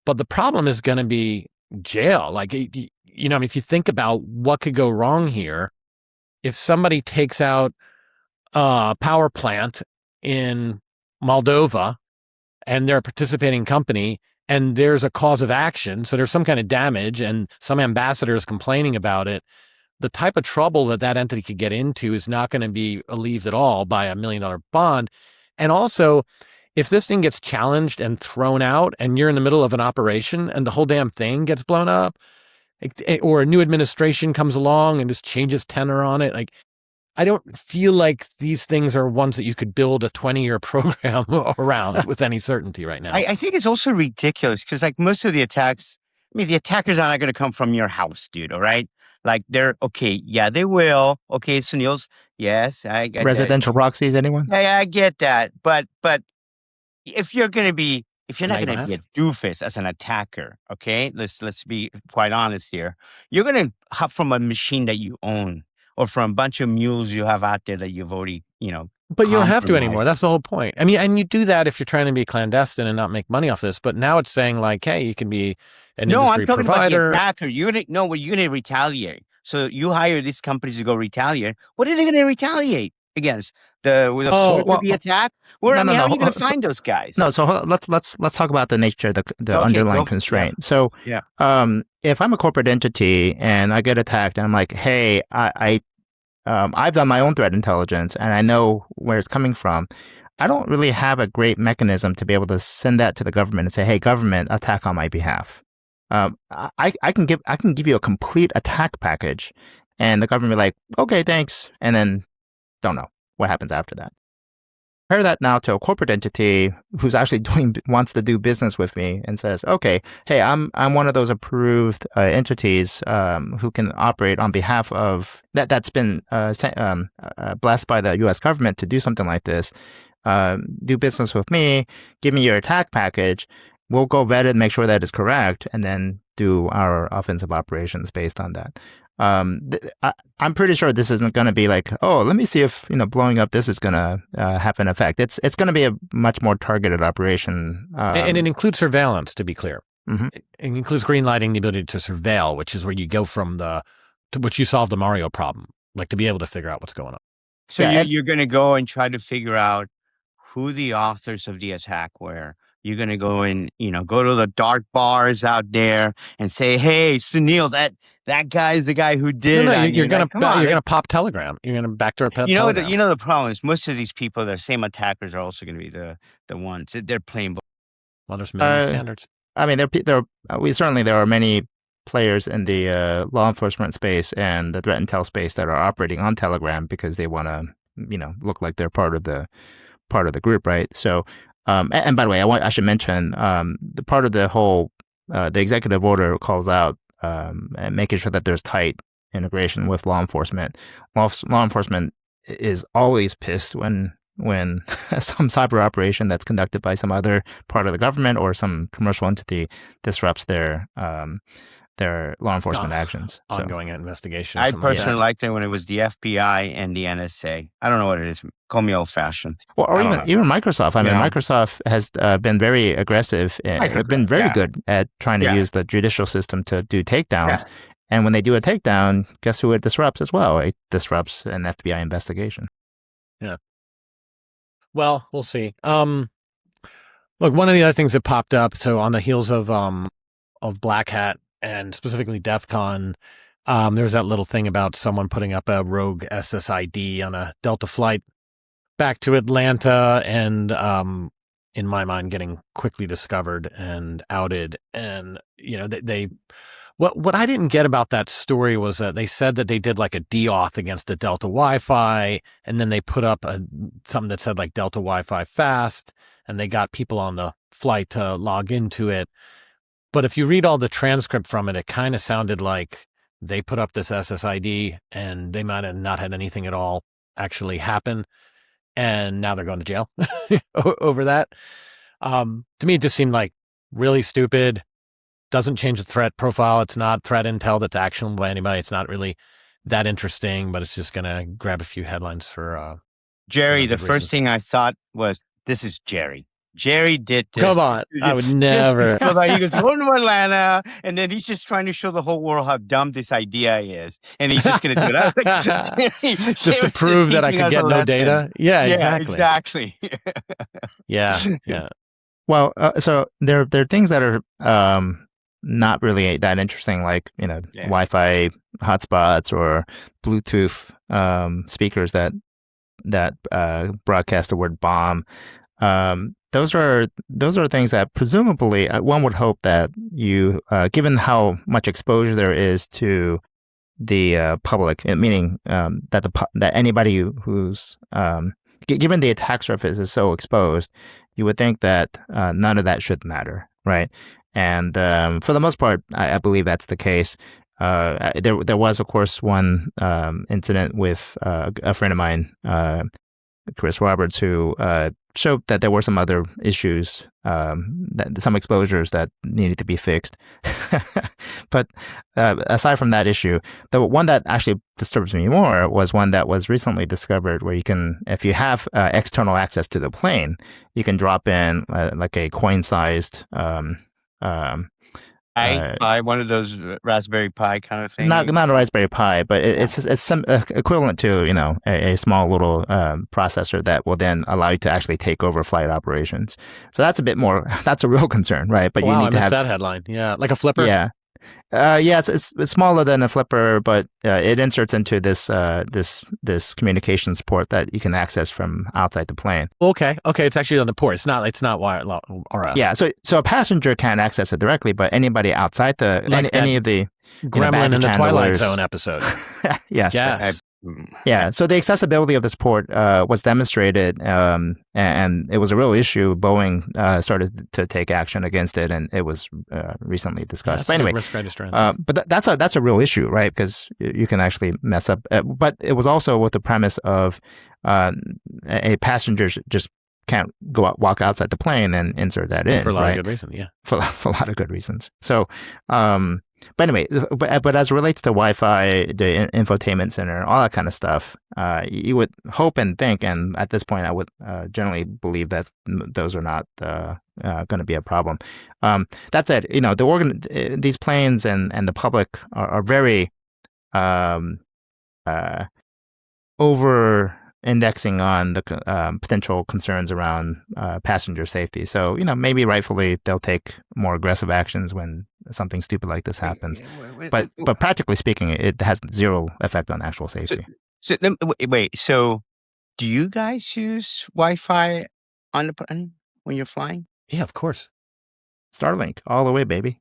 But the problem is going to be jail. Like, if you think about what could go wrong here, if somebody takes out a power plant in Moldova and they're a participating company and there's a cause of action, so there's some kind of damage and some ambassador is complaining about it, the type of trouble that entity could get into is not going to be relieved at all by $1 million bond. And also, if this thing gets challenged and thrown out and you're in the middle of an operation and the whole damn thing gets blown up, or a new administration comes along and just changes tenor on it, like, I don't feel like these things are ones that you could build a 20-year program around with any certainty right now. I think it's also ridiculous because, like, most of the attacks, the attackers are not going to come from your house, dude, all right? Like, they will. Okay, Sunil's, yes. Residential proxies, anyone? Yeah, I get that. But if you're not going to be a doofus as an attacker, okay? Let's be quite honest here. You're going to hop from a machine that you own or from a bunch of mules you have out there that you've already, But you don't have to anymore. That's the whole point. I mean, and you do that if you're trying to be clandestine and not make money off this. But now it's saying like, hey, you can be an industry I'm talking provider. About the attacker. You're going to retaliate. So you hire these companies to go retaliate. What are they going to retaliate against? The attack? How are you going to find those guys? No, so let's talk about the nature, the underlying constraint. So, if I'm a corporate entity and I get attacked, and I'm like, hey, I've done my own threat intelligence and I know where it's coming from. I don't really have a great mechanism to be able to send that to the government and say, hey, government, attack on my behalf. I can give you a complete attack package, and the government be like, okay, thanks, and then don't know what happens after that. Compare that now to a corporate entity who's actually wants to do business with me and says, okay, hey, I'm one of those approved entities who can operate on behalf of that's been blessed by the U.S. government to do something like this. Do business with me, give me your attack package. We'll go vet it, make sure that it's correct, and then do our offensive operations based on that. I'm pretty sure this isn't going to be like, oh, let me see if blowing up this is going to have an effect. It's going to be a much more targeted operation, and it includes surveillance. To be clear, mm-hmm. It includes greenlighting the ability to surveil, which is where you go from to which you solve the Mario problem, like to be able to figure out what's going on. So yeah, you're going to go and try to figure out who the authors of the attack were. You're going to go and, go to the dark bars out there and say, hey, Sunil, that guy is the guy who did it. You're going to pop Telegram. You're going to backdoor Telegram. The problem is most of these people, the same attackers, are also going to be the ones. They're playing. Well, there's minimum standards. I mean, there are many players in the law enforcement space and the threat intel space that are operating on Telegram because they want to, look like they're part of the group, right? So. And by the way, I should mention the part of the whole the executive order calls out and making sure that there's tight integration with law enforcement. Law enforcement is always pissed when some cyber operation that's conducted by some other part of the government or some commercial entity disrupts their law enforcement actions. Ongoing investigation. I personally liked it when it was the FBI and the NSA. I don't know what it is. Call me old-fashioned. Well, or even Microsoft. I mean, Microsoft has been very aggressive and been very good at trying to use the judicial system to do takedowns. Yeah. And when they do a takedown, guess who it disrupts as well? It disrupts an FBI investigation. Yeah. Well, we'll see. Look, one of the other things that popped up, so on the heels of Black Hat, and specifically DEF CON, there was that little thing about someone putting up a rogue SSID on a Delta flight back to Atlanta and, in my mind, getting quickly discovered and outed. And, what I didn't get about that story was that they said that they did like a deauth against the Delta Wi-Fi, and then they put up something that said like Delta Wi-Fi fast, and they got people on the flight to log into it. But if you read all the transcript from it, it kind of sounded like they put up this SSID and they might have not had anything at all actually happen. And now they're going to jail over that. To me, it just seemed like really stupid. Doesn't change the threat profile. It's not threat intel that's actionable by anybody. It's not really that interesting, but it's just going to grab a few headlines for Jerry. The first thing I thought was, this is Jerry. Jerry did this. Come on. I would never. He goes, going to Atlanta, and then he's just trying to show the whole world how dumb this idea is. And he's just going to do it. I was like, Jerry, just to prove that I could get no data? Yeah, exactly. Yeah. Well, so there are things that are not really that interesting, like, Wi-Fi hotspots or Bluetooth speakers that broadcast the word bomb. Those are things that presumably one would hope that you, given how much exposure there is to the public, meaning that anybody who's given the attack surface is so exposed, you would think that none of that should matter, right? And for the most part, I believe that's the case. There was, of course, one incident with a friend of mine, Chris Roberts, who showed that there were some other issues, some exposures that needed to be fixed. But aside from that issue, the one that actually disturbs me more was one that was recently discovered where you can, if you have external access to the plane, you can drop in like a coin-sized I one of those Raspberry Pi kind of thing. Not a Raspberry Pi, but it's some equivalent to a small little processor that will then allow you to actually take over flight operations. So that's a bit more. That's a real concern, right? But wow, you need to have that headline. Yeah, like a flipper. Yeah, Yeah, it's smaller than a flipper, but it inserts into this communications port that you can access from outside the plane. Okay, it's actually on the port. It's not wired RF. Yeah, so a passenger can't access it directly, but anybody outside any of the Gremlin in the Twilight handlers. Zone episode. Yes. Yes. Yeah. So the accessibility of this port was demonstrated, and it was a real issue. Boeing started to take action against it, and it was recently discussed. But anyway, risk register. but that's a real issue, right? Because you can actually mess up. But it was also with the premise of a passenger just can't walk outside the plane and insert that in for a lot right? of good reason. Yeah, for a lot of good reasons. So. But anyway, but as it relates to Wi-Fi, the infotainment center, all that kind of stuff, you would hope and think, and at this point, I would generally believe that those are not going to be a problem. That said, these planes and the public are very over indexing on the potential concerns around passenger safety. So, maybe rightfully they'll take more aggressive actions when something stupid like this happens. But practically speaking, it has zero effect on actual safety. So do you guys use Wi-Fi on the plane when you're flying? Yeah, of course. Starlink all the way, baby.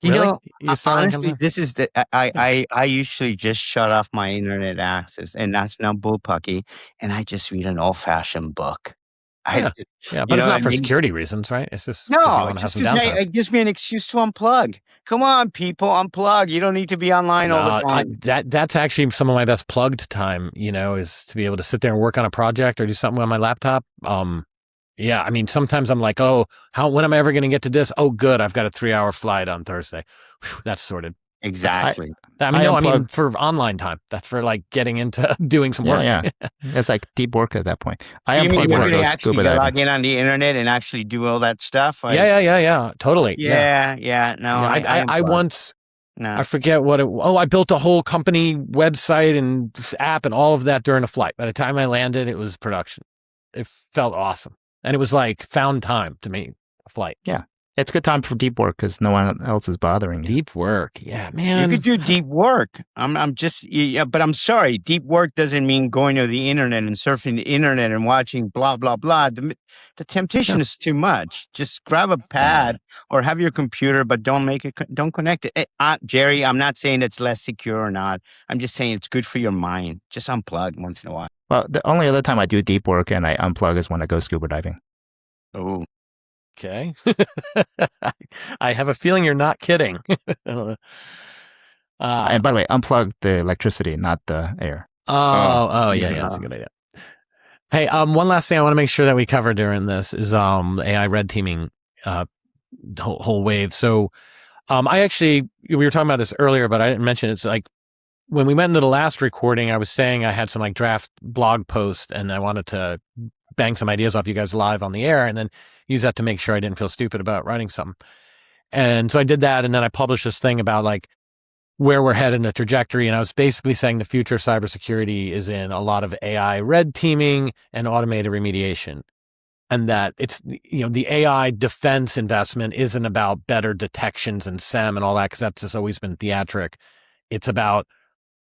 Really? Honestly, this is I usually just shut off my internet access, and that's now bullpucky, and I just read an old-fashioned book. Yeah, but it's not for security reasons, right? It's just just because it gives me an excuse to unplug. Come on, people, unplug. You don't need to be online all the time. That's actually some of my best plugged time, is to be able to sit there and work on a project or do something on my laptop. Yeah, I mean, sometimes I'm like, when am I ever going to get to this? Oh, good, I've got a 3-hour flight on Thursday. Whew, that's sorted. Exactly. I mean for online time. That's for like getting into doing some work. Yeah. It's like deep work at that point. I unplug when I go actually scuba diving. log in on the internet and actually do all that stuff. Yeah. Totally. Yeah. No, I once. No. I forget what I built a whole company website and app and all of that during a flight. By the time I landed, it was production. It felt awesome. And it was like found time to me, a flight. Yeah. It's good time for deep work because no one else is bothering you. Deep work. Yeah, man. You could do deep work. But I'm sorry. Deep work doesn't mean going to the internet and surfing the internet and watching blah, blah, blah. The temptation is too much. Just grab a pad or have your computer, but don't connect it. Jerry, I'm not saying it's less secure or not. I'm just saying it's good for your mind. Just unplug once in a while. Well, the only other time I do deep work and I unplug is when I go scuba diving. Oh. Okay. I have a feeling you're not kidding. And by the way, unplug the electricity, not the air. Yeah, that's a good idea. Hey, one last thing I want to make sure that we cover during this is AI red teaming whole wave. So we were talking about this earlier, but I didn't mention it's like when we went into the last recording, I was saying I had some like draft blog post and I wanted to bang some ideas off you guys live on the air and then use that to make sure I didn't feel stupid about writing something. And so I did that. And then I published this thing about like where we're headed in the trajectory. And I was basically saying the future of cybersecurity is in a lot of AI red teaming and automated remediation. And that it's, the AI defense investment isn't about better detections and SEM and all that, because that's just always been theatric. It's about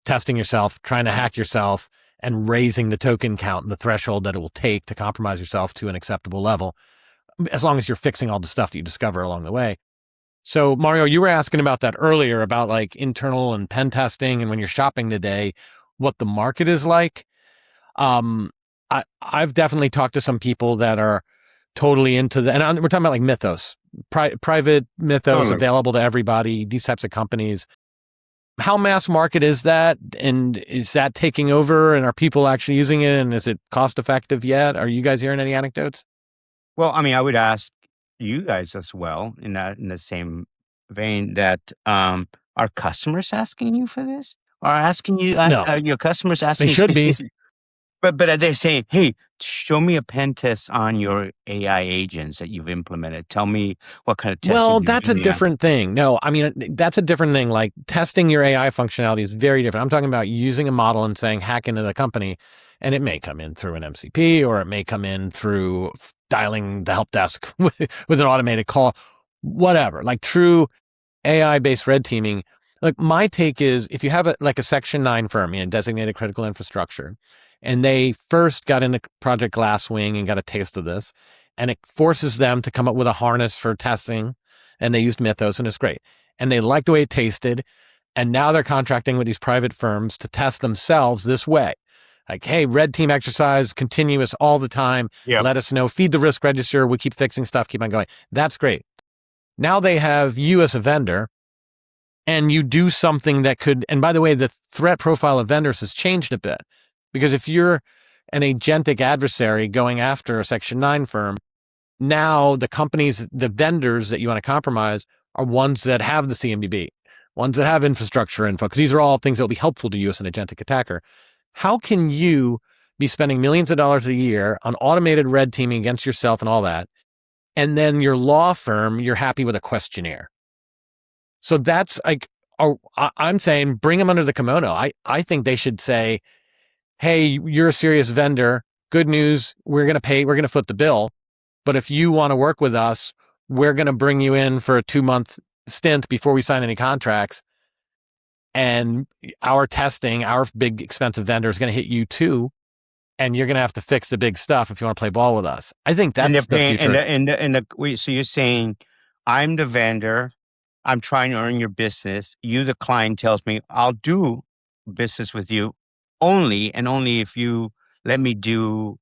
testing yourself, trying to hack yourself, and raising the token count and the threshold that it will take to compromise yourself to an acceptable level, as long as you're fixing all the stuff that you discover along the way. So, Mario, you were asking about that earlier, about like internal and pen testing, and when you're shopping today, what the market is like. I've definitely talked to some people that are totally into and we're talking about like Mythos, private Mythos available to everybody, these types of companies. How mass market is that? And is that taking over? And are people actually using it? And is it cost effective yet? Are you guys hearing any anecdotes? Well, I mean, I would ask you guys as well in the same vein that are customers asking you for this? Or asking you, No. Your customers asking They should be. But they're saying, hey, show me a pen test on your AI agents that you've implemented. Tell me what kind of testing. Well, that's a different thing. No, I mean, that's a different thing. Like testing your AI functionality is very different. I'm talking about using a model and saying hack into the company, and it may come in through an MCP or it may come in through dialing the help desk with an automated call, whatever. Like true AI-based red teaming, like my take is if you have a Section 9 firm, designated critical infrastructure, and they first got into Project Glasswing and got a taste of this, and it forces them to come up with a harness for testing, and they used Mythos, and it's great. And they liked the way it tasted, and now they're contracting with these private firms to test themselves this way. Like, hey, red team exercise, continuous all the time. Yep. Let us know, feed the risk register. We keep fixing stuff, keep on going. That's great. Now they have you as a vendor, and you do something that could, and by the way, the threat profile of vendors has changed a bit. Because if you're an agentic adversary going after a Section 9 firm, now the companies, the vendors that you want to compromise are ones that have the CMDB, ones that have infrastructure info, because these are all things that will be helpful to you as an agentic attacker. How can you be spending millions of dollars a year on automated red teaming against yourself and all that, and then your law firm, you're happy with a questionnaire? So that's like, I'm saying bring them under the kimono. I think they should say, hey, you're a serious vendor. Good news. We're going to pay. We're going to foot the bill. But if you want to work with us, we're going to bring you in for a 2-month stint before we sign any contracts. And our testing, our big expensive vendor is going to hit you too. And you're going to have to fix the big stuff if you want to play ball with us. I think that's the future. So you're saying, I'm the vendor. I'm trying to earn your business. You, the client, tells me I'll do business with you only if you let me do,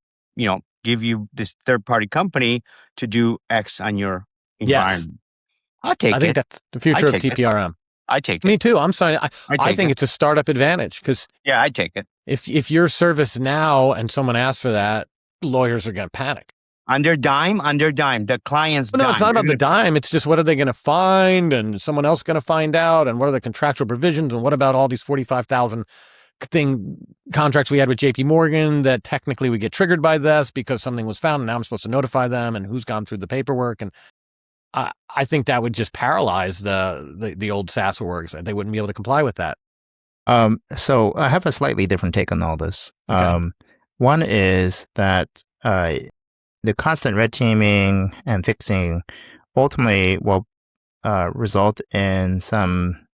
give you this third-party company to do X on your environment. Yes. I'll take it. I think that's the future of TPRM. I take it. Me too. I'm sorry. I think it's a startup advantage because I take it. If you're ServiceNow and someone asks for that, lawyers are going to panic. On their dime, the client's dime. No, it's not about the dime. It's just what are they going to find, and someone else going to find out, and what are the contractual provisions, and what about all these 45,000 contracts we had with JP Morgan that technically we get triggered by this because something was found, and now I'm supposed to notify them, and who's gone through the paperwork. And I think that would just paralyze the old SaaS orgs. They wouldn't be able to comply with that. So I have a slightly different take on all this. Okay. One is that the constant red teaming and fixing ultimately will result in some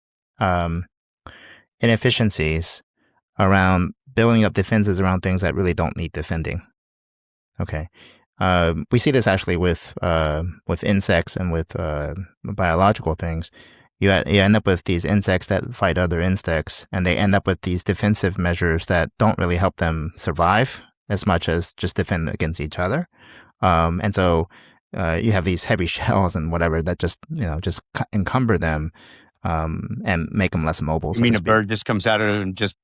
inefficiencies around building up defenses around things that really don't need defending. Okay. We see this actually with insects and with biological things. You end up with these insects that fight other insects, and they end up with these defensive measures that don't really help them survive as much as just defend against each other. And so you have these heavy shells and whatever that just encumber them and make them less mobile. You mean a bird just comes out of it and just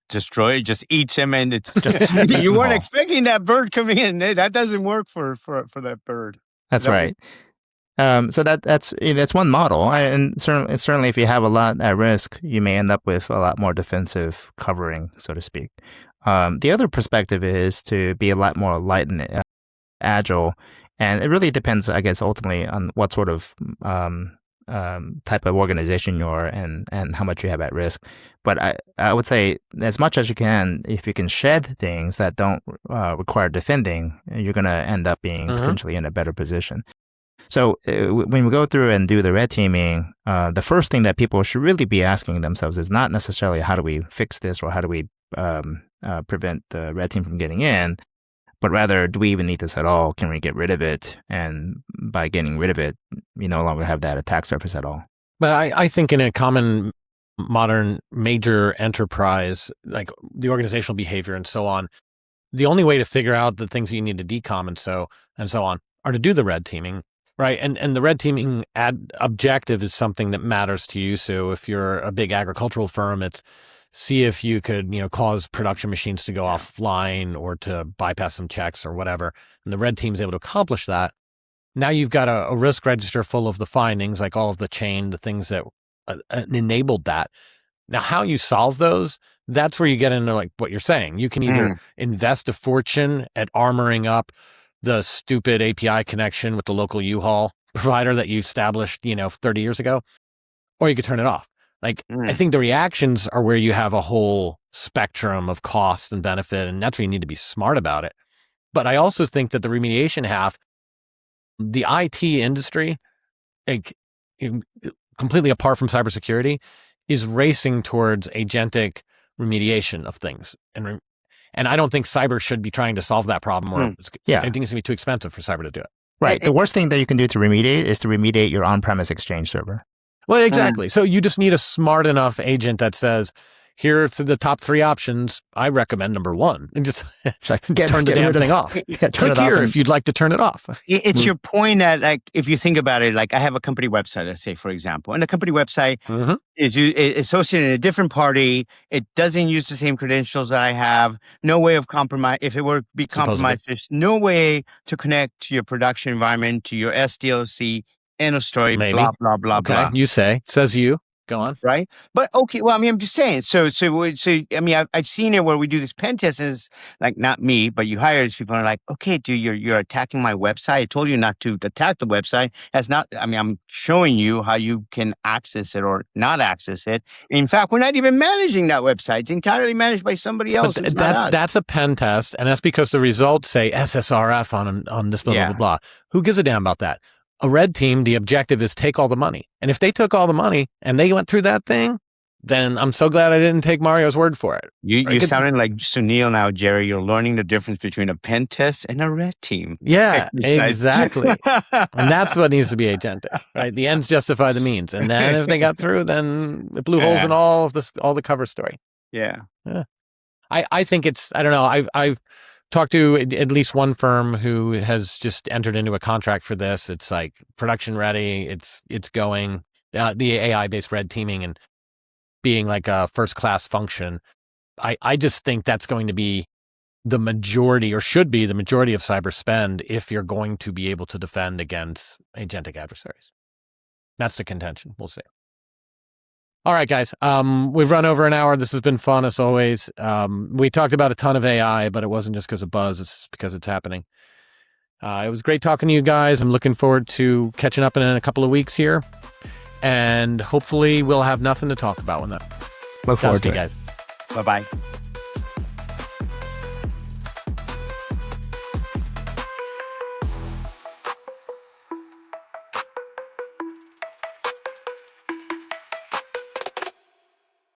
eats him, and it's just you weren't expecting that bird coming in. That doesn't work for that bird. That's right. So that's one model, and certainly if you have a lot at risk, you may end up with a lot more defensive covering, so to speak. The other perspective is to be a lot more light and agile, and it really depends, I guess, ultimately on what sort of type of organization you're and how much you have at risk. But I would say as much as you can, if you can shed things that don't require defending, you're going to end up being potentially in a better position. So when we go through and do the red teaming, the first thing that people should really be asking themselves is not necessarily how do we fix this or how do we prevent the red team from getting in, but rather, do we even need this at all? Can we get rid of it? And by getting rid of it, you no longer have that attack surface at all. But I think in a common modern major enterprise, like the organizational behavior and so on, the only way to figure out the things that you need to decom and so on are to do the red teaming. Right. And the red teaming objective is something that matters to you. So if you're a big agricultural firm, it's see if you could, cause production machines to go offline or to bypass some checks or whatever. And the red team is able to accomplish that. Now you've got a risk register full of the findings, like all of the chain, the things that enabled that. Now, how you solve those, that's where you get into like what you're saying. You can either invest a fortune at armoring up the stupid API connection with the local U-Haul provider that you established, 30 years ago, or you could turn it off. Like, I think the reactions are where you have a whole spectrum of cost and benefit, and that's where you need to be smart about it. But I also think that the remediation half, the IT industry, like, completely apart from cybersecurity, is racing towards agentic remediation of things. And I don't think cyber should be trying to solve that problem, or I think it's going to be too expensive for cyber to do it. Right. The worst thing that you can do to remediate is to remediate your on-premise Exchange server. Well, exactly. So you just need a smart enough agent that says, here are the top 3 options. I recommend number 1, and just turn the damn thing off. Click here if you'd like to turn it off. It's your point that, like, if you think about it, like I have a company website, let's say, for example, and the company website is associated in a different party. It doesn't use the same credentials that I have. No way of compromise. If it were to be compromised, there's no way to connect to your production environment, to your SDLC, end of story, Maybe. blah, blah, blah, blah. You say. Says you. Go on. Right. But okay. Well, I mean, I'm just saying. So I mean, I've seen it where we do this pen test, and it's like, not me, but you hire these people and are like, okay, dude, you're attacking my website. I told you not to attack the website. That's not, I mean, I'm showing you how you can access it or not access it. In fact, we're not even managing that website. It's entirely managed by somebody else. But that's a pen test. And that's because the results say SSRF on this, blah, blah, blah, blah. Who gives a damn about that? A red team, the objective is take all the money. And if they took all the money and they went through that thing, then I'm so glad I didn't take Mario's word for it. You're sounding like Sunil now, Jerry. You're learning the difference between a pen test and a red team. Yeah, exactly. And that's what needs to be agentic, right? The ends justify the means. And then if they got through, then it blew holes in all the cover story. Yeah. I think it's, I don't know, I've talked to at least one firm who has just entered into a contract for this. It's like production ready. It's going, the AI-based red teaming and being like a first-class function. I just think that's going to be the majority, or should be the majority of cyber spend if you're going to be able to defend against agentic adversaries. That's the contention. We'll see. All right, guys. We've run over an hour. This has been fun as always. We talked about a ton of AI, but it wasn't just because of buzz. It's just because it's happening. It was great talking to you guys. I'm looking forward to catching up in a couple of weeks here. And hopefully we'll have nothing to talk about when that. Look forward to it, guys. Bye-bye.